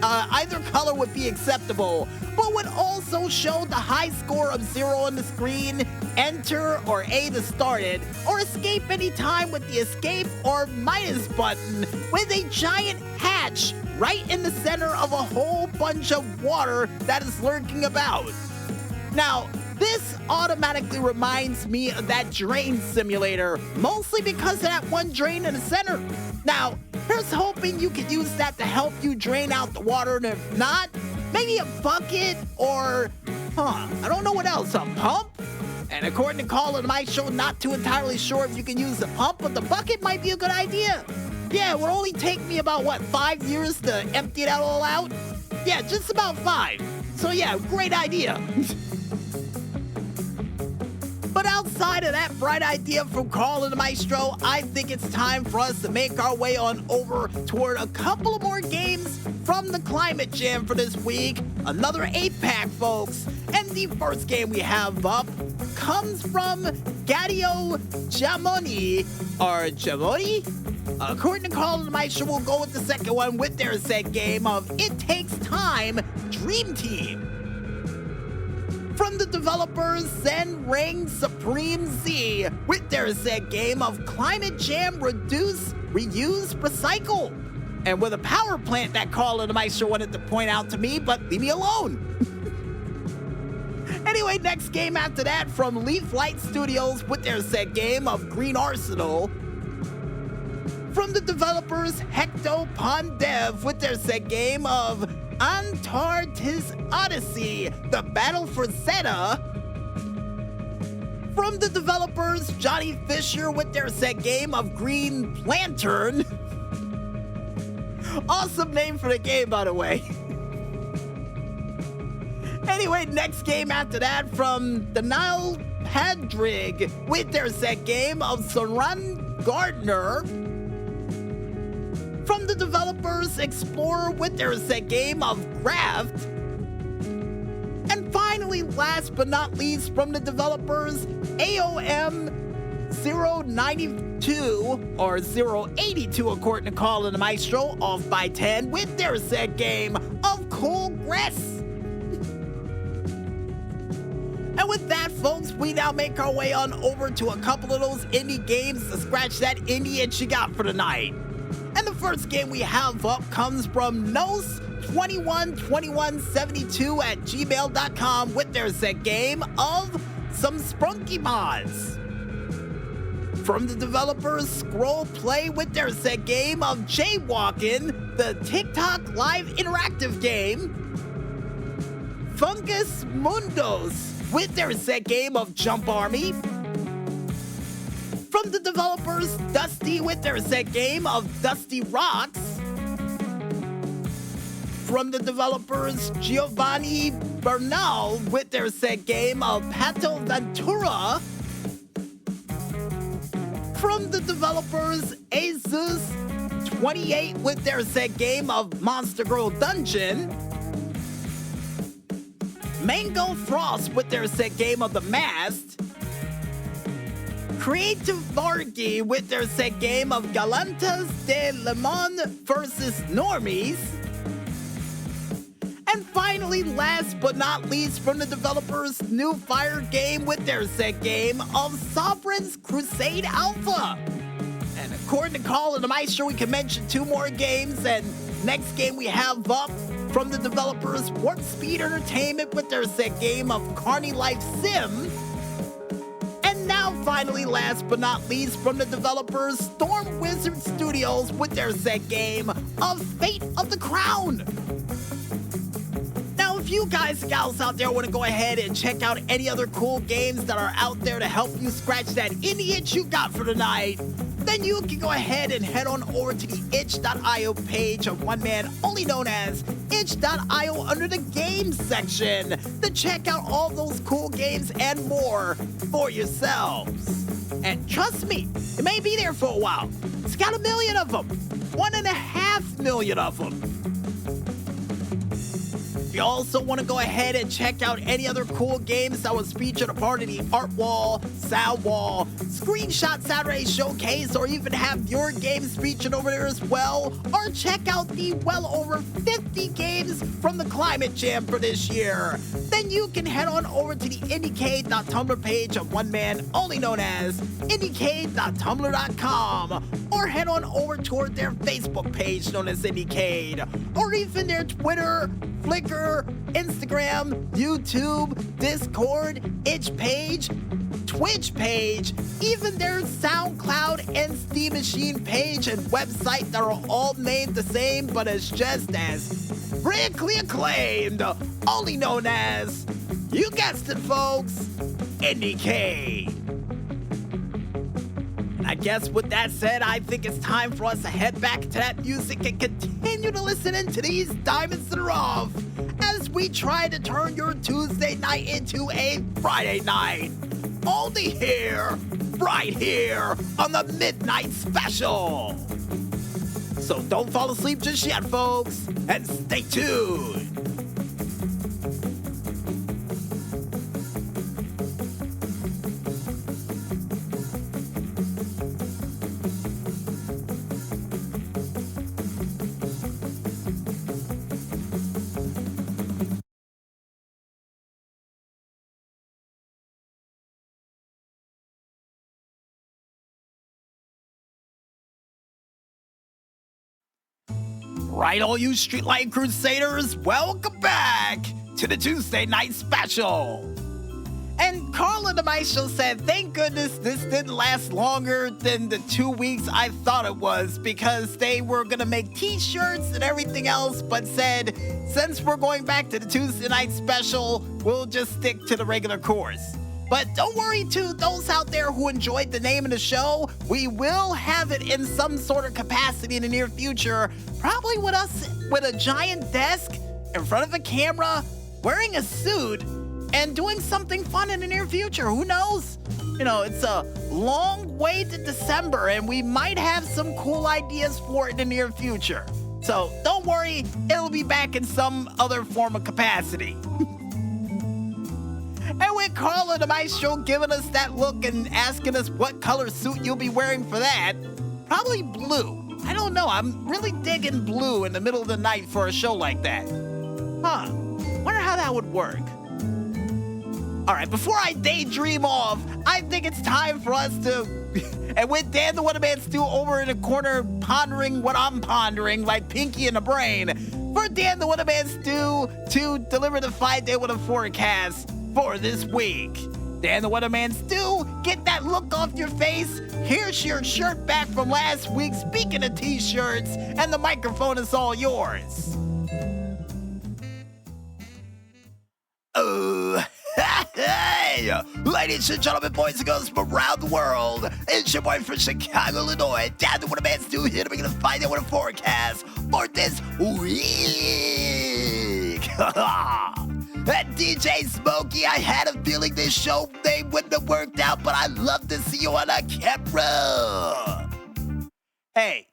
either color would be acceptable, but would also show the high score of 0 on the screen, enter or A to start it, or escape anytime with the escape or minus button with a giant hatch right in the center of a whole bunch of water that is lurking about. Now, this automatically reminds me of that drain simulator, mostly because of that one drain in the center. Now, here's hoping you could use that to help you drain out the water, and if not, maybe a bucket or, I don't know what else, a pump? And according to Colin Maestro, not too entirely sure if you can use the pump, but the bucket might be a good idea. Yeah, it would only take me about, 5 years to empty that all out? Yeah, just about 5. So yeah, great idea. But outside of that bright idea from Colin Maestro, I think it's time for us to make our way on over toward a couple of more games from the Climate Jam for this week. Another 8-pack, folks. And the first game we have up comes from Gadio Jamoni, or Jamoni? According to Colin Maestro, we'll go with the second one with their set game of It Takes Time Dream Team. From the developers Zen Ring Supreme Z with their set game of Climate Jam Reduce, Reuse, Recycle. And with a power plant that Colin Maestro wanted to point out to me, but leave me alone. Anyway, next game after that from Leaf Light Studios with their set game of Green Arsenal. From the developers Hecto Pondev with their set game of Antarctic Odyssey, The Battle for Zeta. From the developers Johnny Fisher with their set game of Green Lantern. Awesome name for the game, by the way. Anyway, next game after that from the Nile Padrig with their set game of Saran Gardner. From the developers Explorer with their set game of Graft. And finally, last but not least, from the developers AOM 092 or 082 according to Colin Maestro, off by 10 with their set game of Cool Grass. And with that, folks, we now make our way on over to a couple of those indie games to scratch that indie itch you got for tonight. And the first game we have up comes from Nos212172 at gmail.com with their set game of Some Sprunky Mods. From the developers Scroll Play with their set game of Jaywalkin', the TikTok live interactive game. Fungus Mundos with their set game of Jump Army. From the developers Dusty with their set game of Dusty Rocks. From the developers Giovanni Bernal with their set game of Pato Ventura. From the developers Asus 28 with their said game of Monster Girl Dungeon. Mango Frost with their said game of The Masked. Creative Vargi with their said game of Galantas de Lemon versus Normies. And finally, last but not least, from the developers, New Fire game with their said game of Sovereign's Crusade Alpha. And according to Colin, I'm sure we can mention 2 more games. And next game we have up from the developers, Warp Speed Entertainment with their said game of Carney Life Sim. And now, finally, last but not least, from the developers, Storm Wizard Studios with their said game of Fate of the Crown. Now, if you guys and gals out there want to go ahead and check out any other cool games that are out there to help you scratch that indie itch you got for tonight, then you can go ahead and head on over to the itch.io page of one man only known as itch.io under the games section to check out all those cool games and more for yourselves. And trust me, it may be there for a while. It's got 1 million of them, 1.5 million of them. If you also want to go ahead and check out any other cool games that was featured a part of the Art Wall, Sound Wall, Screenshot Saturday Showcase, or even have your games featured over there as well, or check out the well over 50 games from the Climate Jam for this year, then you can head on over to the indiecade.tumblr page of one man only known as indiecade.tumblr.com, or head on over toward their Facebook page known as Indiecade, or even their Twitter, Flickr, Instagram, YouTube, Discord, Itch page, Twitch page, even their SoundCloud and Steam Machine page and website that are all named the same, but it's just as critically acclaimed, only known as, you guessed it folks, Indiecade. And I guess with that said, I think it's time for us to head back to that music and continue to listen into these diamonds that are rough as we try to turn your Tuesday night into a Friday night. Only here, right here on the Midnight Special. So don't fall asleep just yet, folks, and stay tuned. Right, all you Streetlight Crusaders, welcome back to the Tuesday Night Special. And Carla DeMaestro said, thank goodness this didn't last longer than the 2 weeks I thought it was, because they were going to make t-shirts and everything else, but said, since we're going back to the Tuesday Night Special, we'll just stick to the regular course. But don't worry, to those out there who enjoyed the name of the show, we will have it in some sort of capacity in the near future, probably with us with a giant desk in front of a camera, wearing a suit, and doing something fun in the near future. Who knows? You know, it's a long way to December, and we might have some cool ideas for it in the near future. So don't worry, it'll be back in some other form of capacity. And with Carla DeMaestro giving us that look and asking us what color suit you'll be wearing for that, probably blue. I don't know, I'm really digging blue in the middle of the night for a show like that. Huh, wonder how that would work. All right, before I daydream off, I think it's time for us to, and with Dan the Weatherman Stu over in the corner pondering what I'm pondering, like Pinky in the Brain, for Dan the Weatherman Stu to deliver the 5-day weather forecast for this week. Dan the Weatherman Stu, get that look off your face. Here's your shirt back from last week. Speaking of t-shirts, and the microphone is all yours. Oh, hey, ladies and gentlemen, boys and girls from around the world, it's your boy from Chicago, Illinois, Dan the Weatherman Stu, here to bring you the 5-day weather forecast for this week. And DJ Smokey, I had a feeling this show name wouldn't have worked out, but I'd love to see you on a camera. Hey,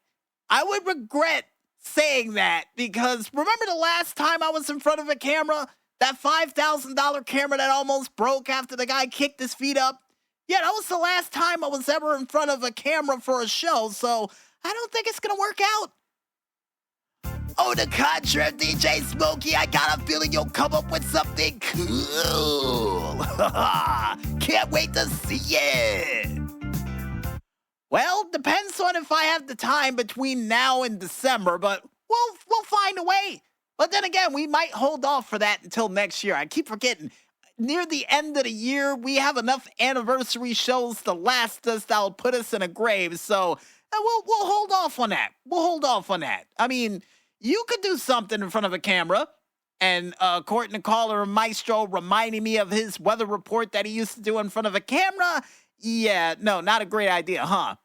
I would regret saying that because remember the last time I was in front of a camera? That $5,000 camera that almost broke after the guy kicked his feet up? Yeah, that was the last time I was ever in front of a camera for a show, so I don't think it's gonna work out. Oh, the contrary, DJ Smokey, I got a feeling you'll come up with something cool. Can't wait to see it. Well, depends on if I have the time between now and December, but we'll find a way. But then again, we might hold off for that until next year. I keep forgetting. Near the end of the year, we have enough anniversary shows to last us that'll put us in a grave. So we'll hold off on that. We'll hold off on that. I mean, you could do something in front of a camera. And according to caller Maestro reminding me of his weather report that he used to do in front of a camera. Yeah, no, not a great idea, huh?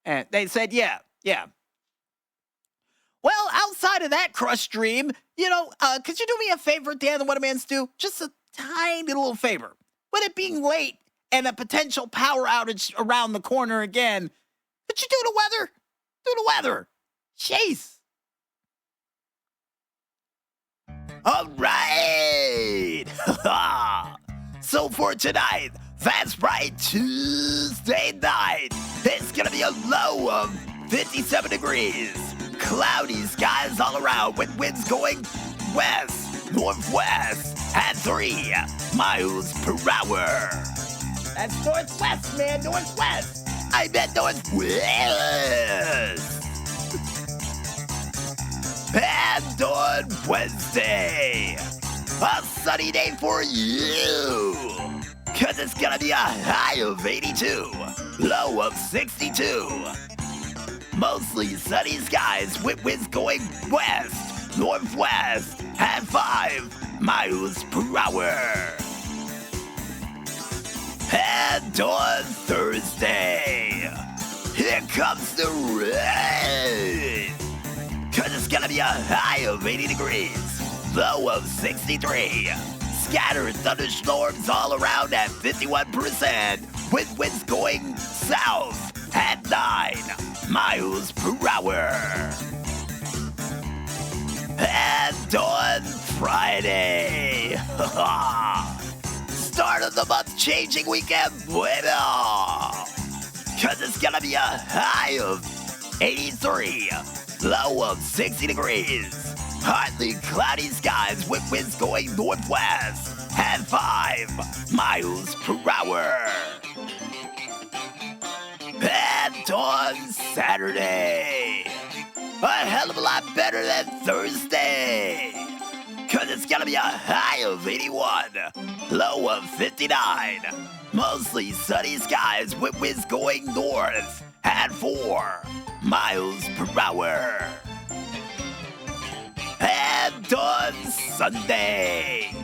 And they said, yeah. Well, outside of that crush dream, could you do me a favor, Dan the Weatherman Stu? Just a tiny little favor. With it being late and a potential power outage around the corner again, could you do the weather? Do the weather. Jeez. All right. So for tonight, that's right, Tuesday night, it's going to be a low of 57 degrees. Cloudy skies all around with winds going west, northwest at 3 miles per hour. That's northwest, man, northwest. I meant northwest. And on Wednesday, a sunny day for you. Cause it's gonna be a high of 82, low of 62. Mostly sunny skies with winds going west, northwest at 5 miles per hour. And on Thursday, here comes the rain. Cause it's gonna be a high of 80 degrees, low of 63. Scattered thunderstorms all around at 51%, with winds going south at 9 miles per hour. And on Friday, start of the month changing weekend, bueno. Cause it's gonna be a high of 83, low of 60 degrees. Partly cloudy skies with winds going northwest at 5 miles per hour. And on Saturday, a hell of a lot better than Thursday. Cause it's gonna be a high of 81, low of 59. Mostly sunny skies with winds going north at 4 miles per hour. And on Sunday,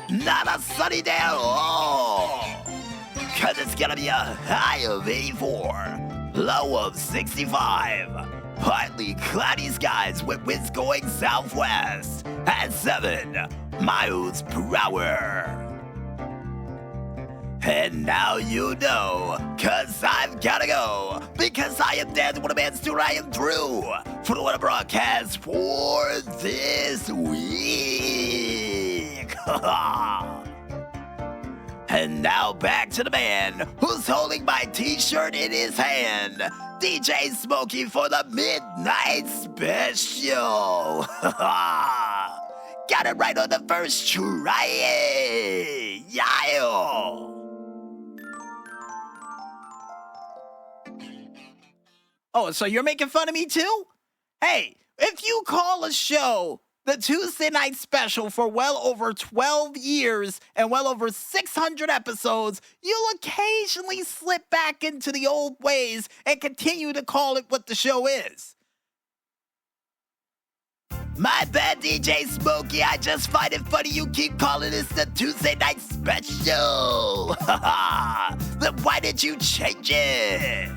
not a sunny day at all. Cause it's gonna be a high of 84, low of 65. Partly cloudy skies with winds going southwest at 7 miles per hour. And now you know, cause I've gotta go, because I am Dan the Weatherman Stu, I am through for the weather broadcast for this week. And now back to the man who's holding my t-shirt in his hand, DJ Smokey for the Midnight Special. Got it right on the first try. Yeah. Oh, so you're making fun of me too? Hey, if you call a show the Tuesday Night Special for well over 12 years and well over 600 episodes, you'll occasionally slip back into the old ways and continue to call it what the show is. My bad, DJ Smokey. I just find it funny you keep calling this the Tuesday Night Special. Then why did you change it?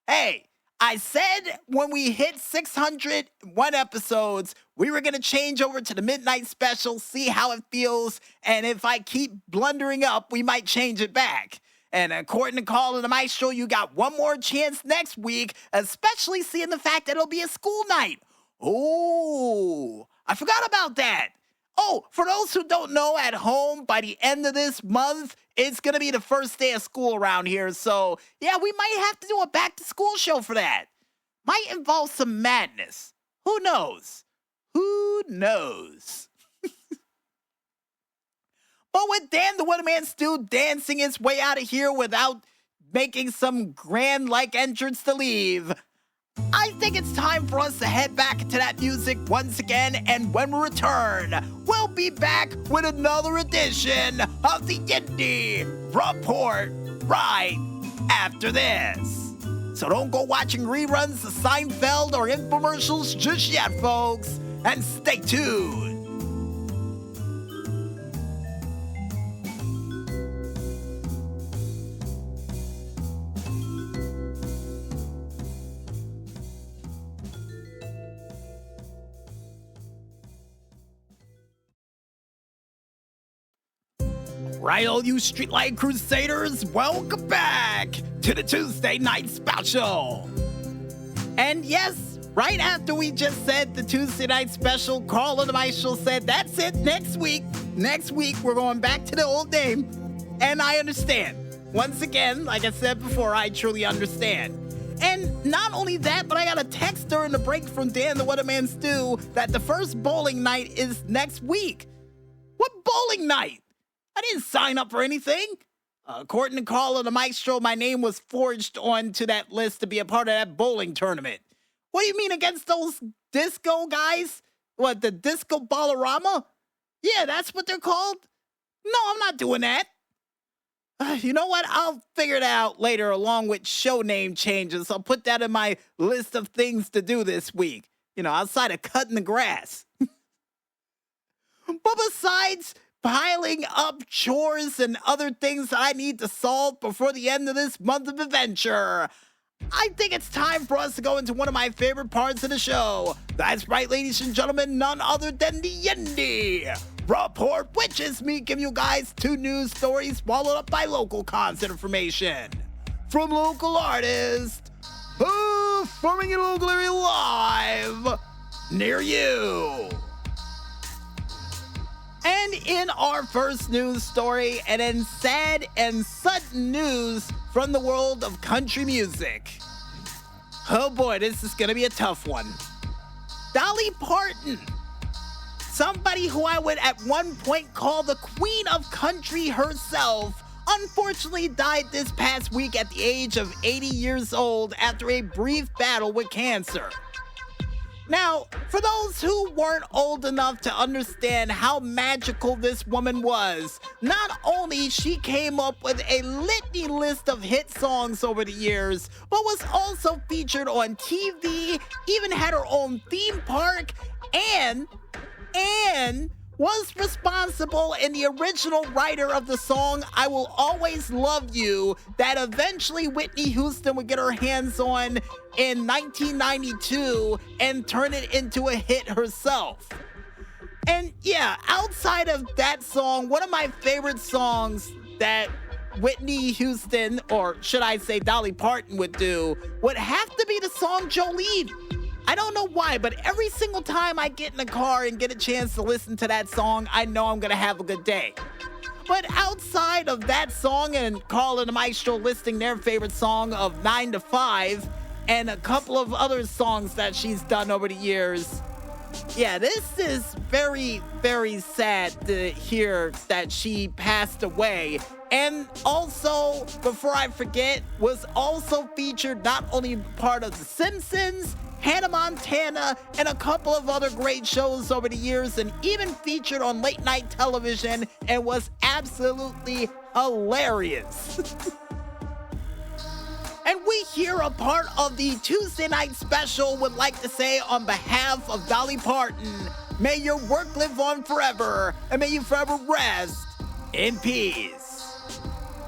Hey, I said when we hit 601 episodes, we were going to change over to the Midnight Special, see how it feels, and if I keep blundering up, we might change it back. And according to Call of the Maestro, you got one more chance next week, especially seeing the fact that it'll be a school night. Oh, I forgot about that. Oh, for those who don't know at home, by the end of this month, it's going to be the first day of school around here. So, yeah, we might have to do a back-to-school show for that. Might involve some madness. Who knows? Who knows? But with Dan the Weatherman still dancing his way out of here without making some grand-like entrance to leave, I think it's time for us to head back into that music once again, and when we return, we'll be back with another edition of the Indie Report right after this. So don't go watching reruns of Seinfeld or infomercials just yet, folks, and stay tuned. Right, all you Streetlight Crusaders, welcome back to the Tuesday Night Special. And yes, right after we just said the Tuesday Night Special, Carl and the Maestro said, that's it, next week we're going back to the old name. And I understand. Once again, like I said before, I truly understand. And not only that, but I got a text during the break from Dan the Weatherman Stu that the first bowling night is next week. What bowling night? I didn't sign up for anything. According to Carl and the Maestro, my name was forged onto that list to be a part of that bowling tournament. What do you mean, against those disco guys? What, the Disco Ballerama? Yeah, that's what they're called? No, I'm not doing that. You know what? I'll figure it out later along with show name changes. I'll put that in my list of things to do this week. You know, outside of cutting the grass. But besides piling up chores and other things I need to solve before the end of this month of adventure, I think it's time for us to go into one of my favorite parts of the show. That's right, ladies and gentlemen, none other than the Indie Report, which is me giving you guys 2 news stories followed up by local concert information from local artists performing in local area live near you. And in our first news story, and in sad and sudden news from the world of country music. Oh boy, this is gonna be a tough one. Dolly Parton, somebody who I would at one point call the queen of country herself, unfortunately died this past week at the age of 80 years old after a brief battle with cancer. Now, for those who weren't old enough to understand how magical this woman was, not only she came up with a litany list of hit songs over the years, but was also featured on TV, even had her own theme park, and was responsible in the original writer of the song I Will Always Love You that eventually Whitney Houston would get her hands on in 1992 and turn it into a hit herself. And yeah, outside of that song, one of my favorite songs that Whitney Houston, or should I say Dolly Parton, would do would have to be the song Jolene. I don't know why, but every single time I get in the car and get a chance to listen to that song, I know I'm going to have a good day. But outside of that song and Carl and the Maestro listing their favorite song of 9 to 5 and a couple of other songs that she's done over the years, yeah, this is very, very sad to hear that she passed away. And also, before I forget, was also featured not only part of The Simpsons, Hannah Montana, and a couple of other great shows over the years, and even featured on late night television and was absolutely hilarious. And we here, a part of the Tuesday Night Special, would like to say on behalf of Dolly Parton, may your work live on forever, and may you forever rest in peace.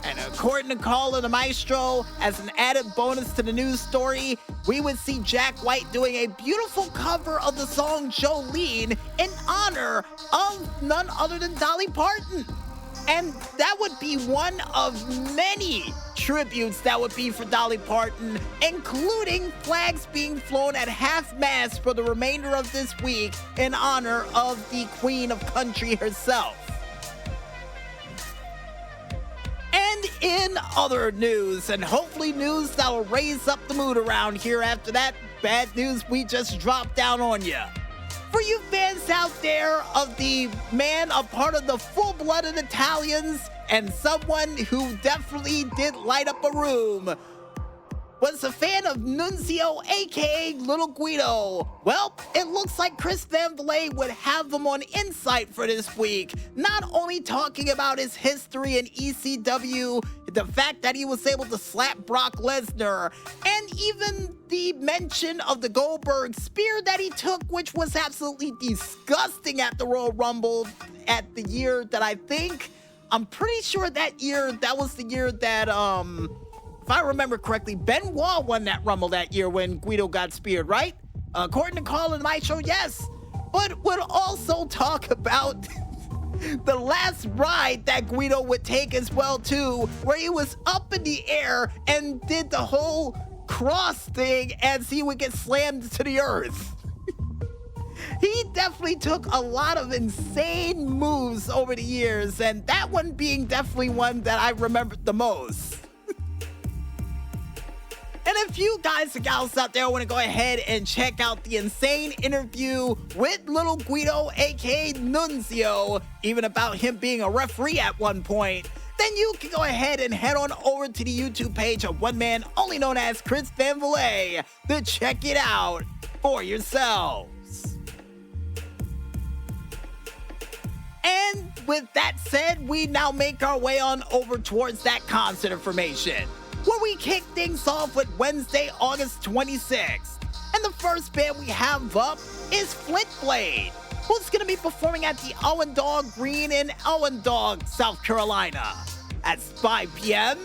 And according to Carl and the Maestro, as an added bonus to the news story, we would see Jack White doing a beautiful cover of the song Jolene in honor of none other than Dolly Parton. And that would be one of many tributes that would be for Dolly Parton, including flags being flown at half-mast for the remainder of this week in honor of the Queen of Country herself. And in other news, and hopefully news that'll raise up the mood around here after that bad news we just dropped down on you. For you fans out there of the man a part of the full-blooded Italians and someone who definitely did light up a room, was a fan of Nunzio, aka Little Guido. Well, it looks like Chris Van Vliet would have him on Insight for this week, not only talking about his history in ECW, the fact that he was able to slap Brock Lesnar, and even the mention of the Goldberg spear that he took, which was absolutely disgusting at the Royal Rumble at the year that I'm pretty sure that was the year that, if I remember correctly, Benoit won that Rumble that year when Guido got speared, right? According to Carl and my show, yes. But would also talk about the last ride that Guido would take as well, too, where he was up in the air and did the whole cross thing as he would get slammed to the earth. He definitely took a lot of insane moves over the years, and that one being definitely one that I remembered the most. And if you guys and gals out there want to go ahead and check out the insane interview with Little Guido, aka Nunzio, even about him being a referee at one point, then you can go ahead and head on over to the YouTube page of one man only known as Chris Van Vliet to check it out for yourselves. And with that said, we now make our way on over towards that concert information, where we kick things off with Wednesday, August 26th. And the first band we have up is Flint Blade, who's going to be performing at the Owendog Green in Owendog, South Carolina at 5 p.m.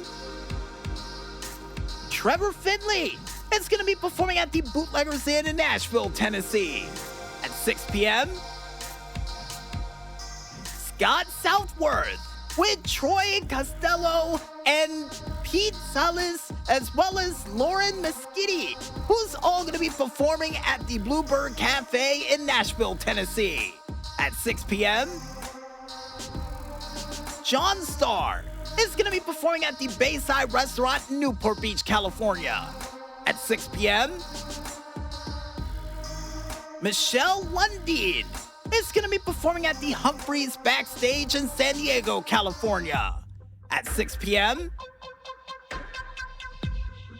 Trevor Finley is going to be performing at the Bootleggers Inn in Nashville, Tennessee at 6 p.m. Scott Southworth with Troy Costello and Pete Salas, as well as Lauren Mesquiti, who's all going to be performing at the Bluebird Cafe in Nashville, Tennessee at 6 p.m. John Starr is going to be performing at the Bayside Restaurant in Newport Beach, California at 6 p.m. Michelle Lundin is going to be performing at the Humphreys Backstage in San Diego, California at 6 p.m.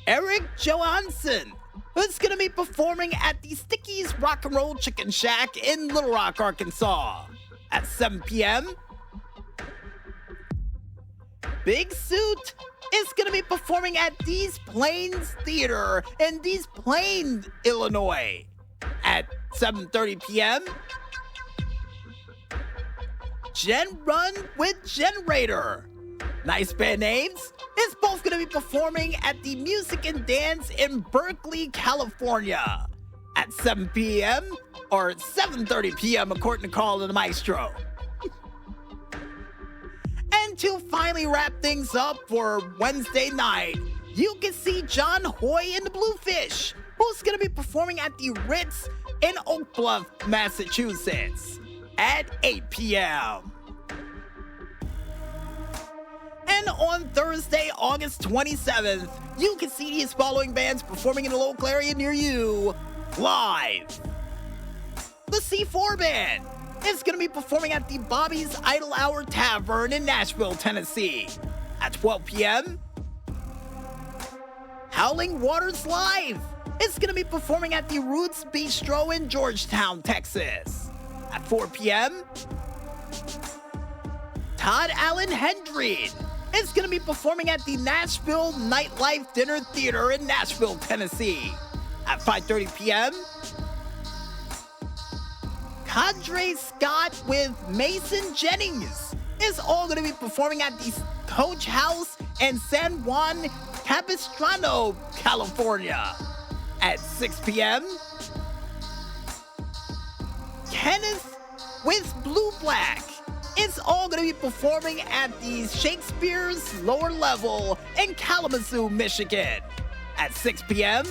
Eric Johansson is going to be performing at the Sticky's Rock and Roll Chicken Shack in Little Rock, Arkansas at 7 p.m. Big Suit is going to be performing at Des Plaines Theater in Des Plaines, Illinois at 7:30 p.m. Gen Run with Generator, nice band names, is both going to be performing at the Music and Dance in Berkeley, California at 7 p.m. or 7:30 p.m. according to Carl and the Maestro. And to finally wrap things up for Wednesday night, you can see John Hoy and the Bluefish, who's going to be performing at the Ritz in Oak Bluff, Massachusetts at 8 p.m. And on Thursday, August 27th, you can see these following bands performing in a local area near you live. The C4 Band is going to be performing at the Bobby's Idle Hour Tavern in Nashville, Tennessee at 12 p.m. Howling Waters Live is going to be performing at the Roots Bistro in Georgetown, Texas at 4 p.m. Todd Allen Hendred is going to be performing at the Nashville Nightlife Dinner Theater in Nashville, Tennessee at 5:30 p.m. Cadre Scott with Mason Jennings is all going to be performing at the Coach House in San Juan Capistrano, California at 6 p.m. Kenneth with Blue Black It's all going to be performing at the Shakespeare's Lower Level in Kalamazoo, Michigan. At 6 p.m.,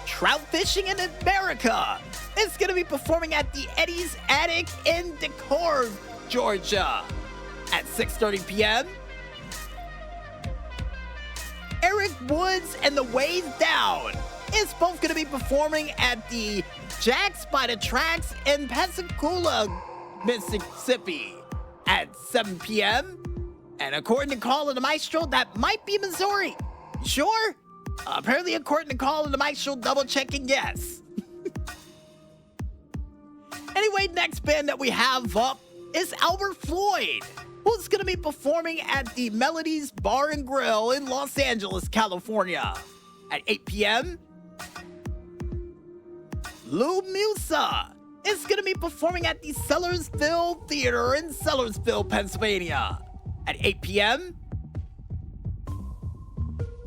Trout Fishing in America is going to be performing at the Eddie's Attic in Decorah, Georgia. At 6:30 p.m., Eric Woods and the Ways Down is both going to be performing at the Jack's by the Tracks in Pensacola, Mississippi at 7 p.m. And according to Call of the Maestro, that might be Missouri. Sure? Apparently, according to Call of the Maestro, double-checking yes. Anyway, next band that we have up is Albert Floyd, who's going to be performing at the Melodies Bar and Grill in Los Angeles, California. At 8 p.m., Lou Musa is going to be performing at the Sellersville Theater in Sellersville, Pennsylvania. At 8 p.m.,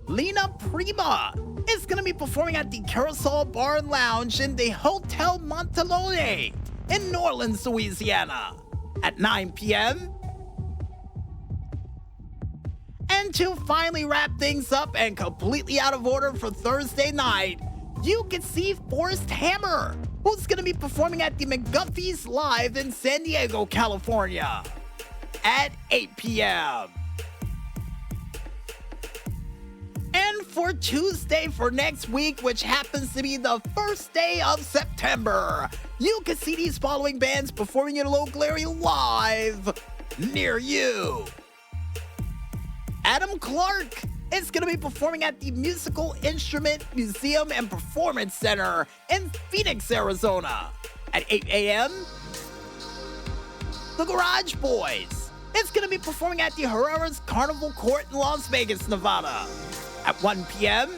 Lena Prima is going to be performing at the Carousel Bar and Lounge in the Hotel Montalone in New Orleans, Louisiana. At 9 p.m., and to finally wrap things up and completely out of order for Thursday night, you can see Forrest Hammer, who's going to be performing at the McGuffey's Live in San Diego, California at 8 p.m. And for Tuesday for next week, which happens to be the first day of September, you can see these following bands performing in a local area live near you. Adam Clark is going to be performing at the Musical Instrument Museum and Performance Center in Phoenix, Arizona at 8 a.m. The Garage Boys is going to be performing at the Herrera's Carnival Court in Las Vegas, Nevada at 1 p.m.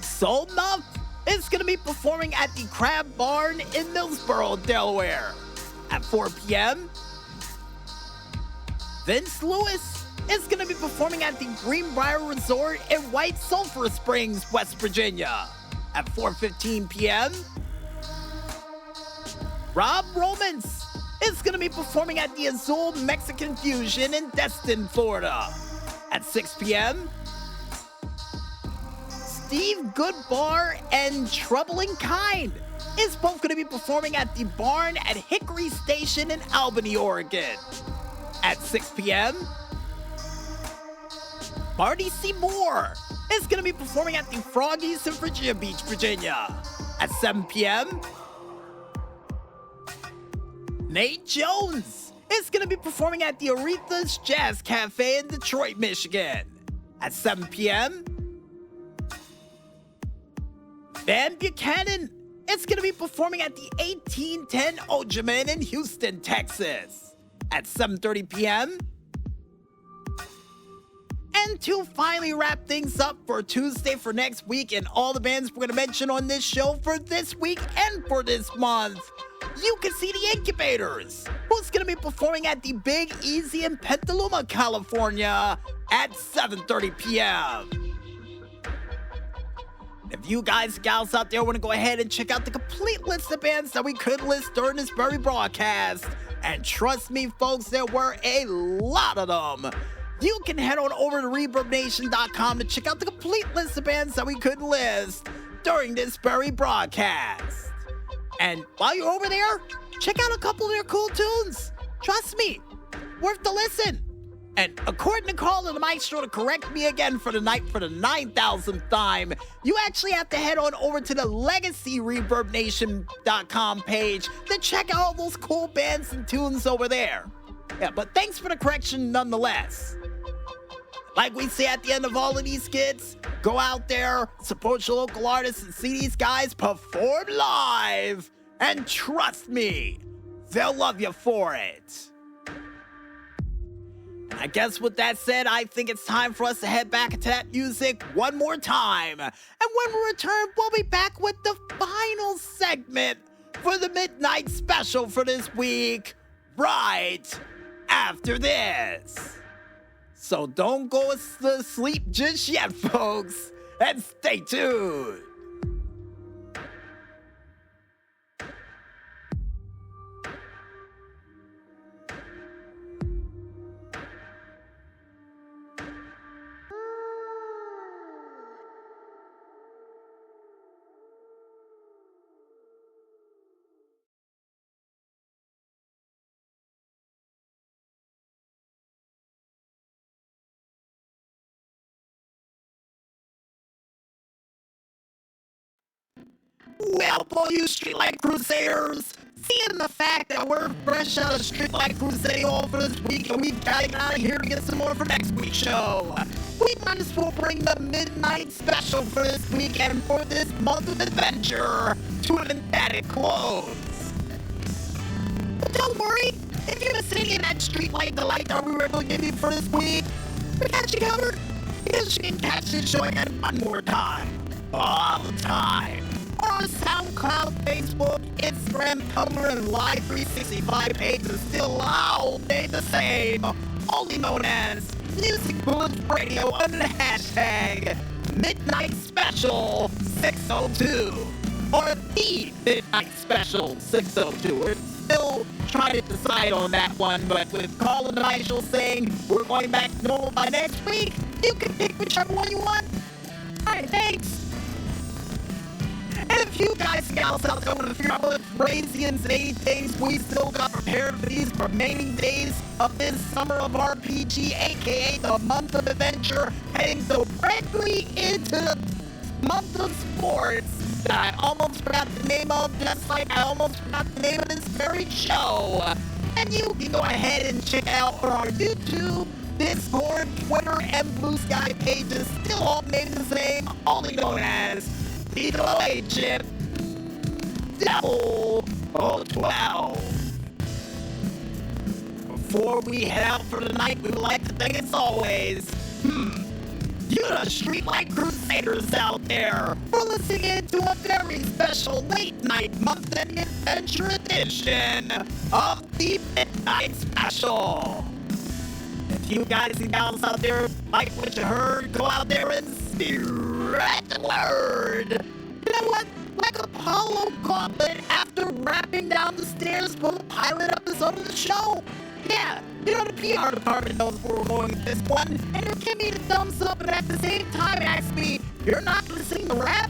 Soul Nuff is going to be performing at the Crab Barn in Millsboro, Delaware at 4 p.m. Vince Lewis is going to be performing at the Greenbrier Resort in White Sulphur Springs, West Virginia at 4:15 p.m. Rob Romans is going to be performing at the Azul Mexican Fusion in Destin, Florida at 6 p.m. Steve Goodbar and Troubling Kind is both going to be performing at the Barn at Hickory Station in Albany, Oregon at 6 p.m. Marty Seymour is going to be performing at the Froggies in Virginia Beach, Virginia at 7 p.m. Nate Jones is going to be performing at the Aretha's Jazz Cafe in Detroit, Michigan at 7 p.m. Van Buchanan is going to be performing at the 1810 Ojaman in Houston, Texas at 7:30 p.m. And to finally wrap things up for Tuesday for next week and all the bands we're going to mention on this show for this week and for this month, you can see the Incubators, who's going to be performing at the Big Easy in Petaluma, California at 7:30 p.m. If you guys, gals out there want to go ahead and check out the complete list of bands that we could list during this very broadcast, and trust me, folks, there were a lot of them, you can head on over to ReverbNation.com to check out the complete list of bands that we couldn't list during this very broadcast. And while you're over there, check out a couple of their cool tunes. Trust me, worth the listen. And according to Call of the Maestro, to correct me again for the night for the 9,000th time, you actually have to head on over to the Legacy ReverbNation.com page to check out all those cool bands and tunes over there. Yeah, but thanks for the correction nonetheless. Like we say at the end of all of these skits, go out there, support your local artists, and see these guys perform live. And trust me, they'll love you for it. I guess with that said, I think it's time for us to head back into that music one more time. And when we return, we'll be back with the final segment for the Midnight Special for this week, right after this. So don't go to sleep just yet, folks, and stay tuned. Well, for you Streetlight Crusaders, seeing the fact that we're fresh out of Streetlight Crusade all for this week and we've got to get out of here to get some more for next week's show, we might as well bring the Midnite special for this week and for this month of adventure to an emphatic close. But don't worry, if you're missing in that Streetlight delight that we were able to give you for this week, we got you covered, because you can catch this show again one more time, all the time. Our SoundCloud, Facebook, Instagram, Tumblr, and Live 365 pages still all stay the same, only known as Music Bullets Radio under the hashtag Midnite Special 602 or the Midnite Special 602. We're still trying to decide on that one, but with Colin and Nigel saying we're going back to normal by next week, you can pick whichever one you want. Alright, thanks. And if you guys and gals out there want to figure out what crazy and zany things we still got prepared for these remaining days of this summer of RPG, aka the month of adventure, heading directly into the month of sports that I almost forgot the name of, just like I almost forgot the name of this very show, and you can go ahead and check out our YouTube, Discord, Twitter, and Blue Sky pages, still all named the same, only known as the Delay Chip Devil 012. Before we head out for the night, we would like to thank, as always, you the Streetlight Crusaders out there for listening in to a very special late night month-end adventure edition of the Midnite Special. If you guys and gals out there like what you heard, go out there and spread the word. You know what? Like Apollo Gauntlet after rapping down the stairs for the pilot episode of the show. Yeah, you know, the PR department knows where we're going with this one, and they'll give me the thumbs up and at the same time ask me, you're not listening to rap?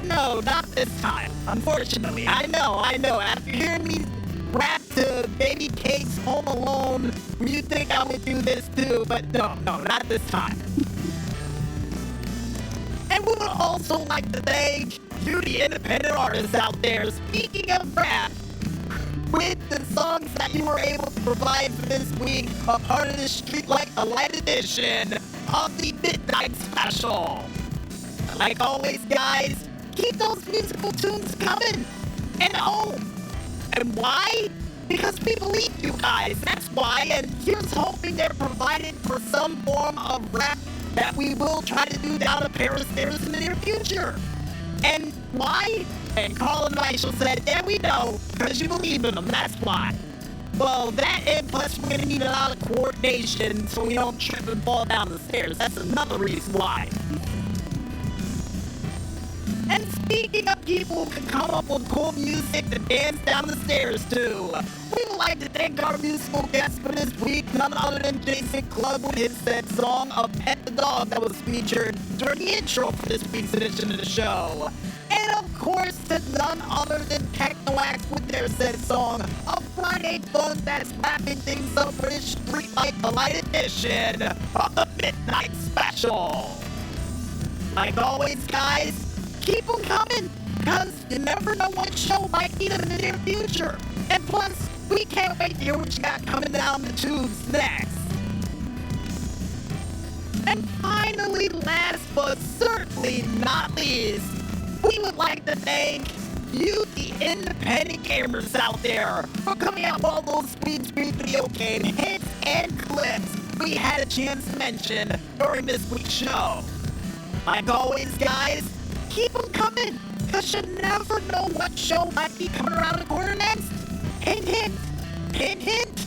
No, not this time, unfortunately. I know, after hearing me rap to Baby Cake's Home Alone, you think I would do this too, but no, not this time. And we would also like to thank you, the independent artists out there, speaking of rap, with the songs that you were able to provide for this week, a part of the Streetlight Delight edition of the Midnite Special. Like always, guys, keep those musical tunes coming. And and why? Because we believe you guys, that's why, and here's hoping they're provided for some form of rap that we will try to do down at Paris Stairs in the near future. And why? And Colin Nigel said, yeah, we know, because you believe in them, that's why. Well, that and plus we're going to need a lot of coordination so we don't trip and fall down the stairs. That's another reason why. And speaking of people who can come up with cool music to dance down the stairs to, we would like to thank our musical guest for this week, none other than Jason Club with his said song of Pet the Dog that was featured during the intro for this week's edition of the show. And of course, to none other than Technoax with their said song of Friday Fun that's wrapping things up for this Streetlight Delight edition of the Midnite Special. Like always, guys, keep them coming, because you never know what show might need them in the near future. And plus, we can't wait to hear what you got coming down the tubes next. And finally, last but certainly not least, we would like to thank you, the independent gamers out there, for coming out with all those sweet video game hits and clips we had a chance to mention during this week's show. Like always, guys, keep them coming, because you never know what show might be coming around the corner next. Hint, hint, hint, hint.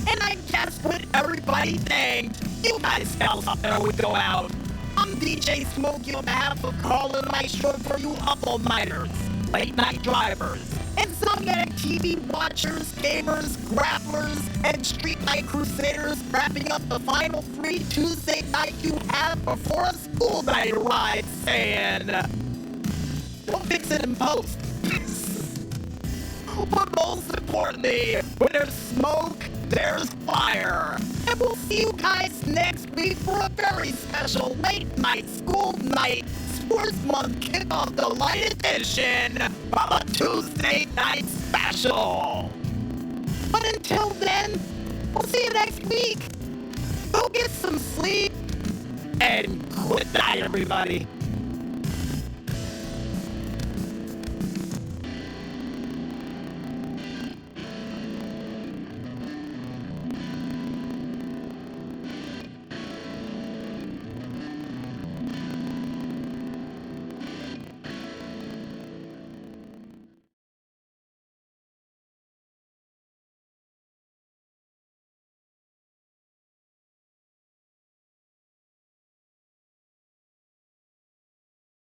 And I guess with everybody thanked, you guys fellas up there would go out. I'm DJ Smokey on behalf of Carl and Maestro for you up-all-nighters, late-night drivers, Insomniac TV watchers, gamers, grapplers, and Streetlight Crusaders, wrapping up the final free Tuesday night you have before a school night arrives, saying, we'll fix it in post. But most importantly, when there's smoke, there's fire. And we'll see you guys next week for a very special late night school night Sports Month Kickoff Delight Edition from a Tuesday night special. But until then, we'll see you next week. Go get some sleep, and good night, everybody.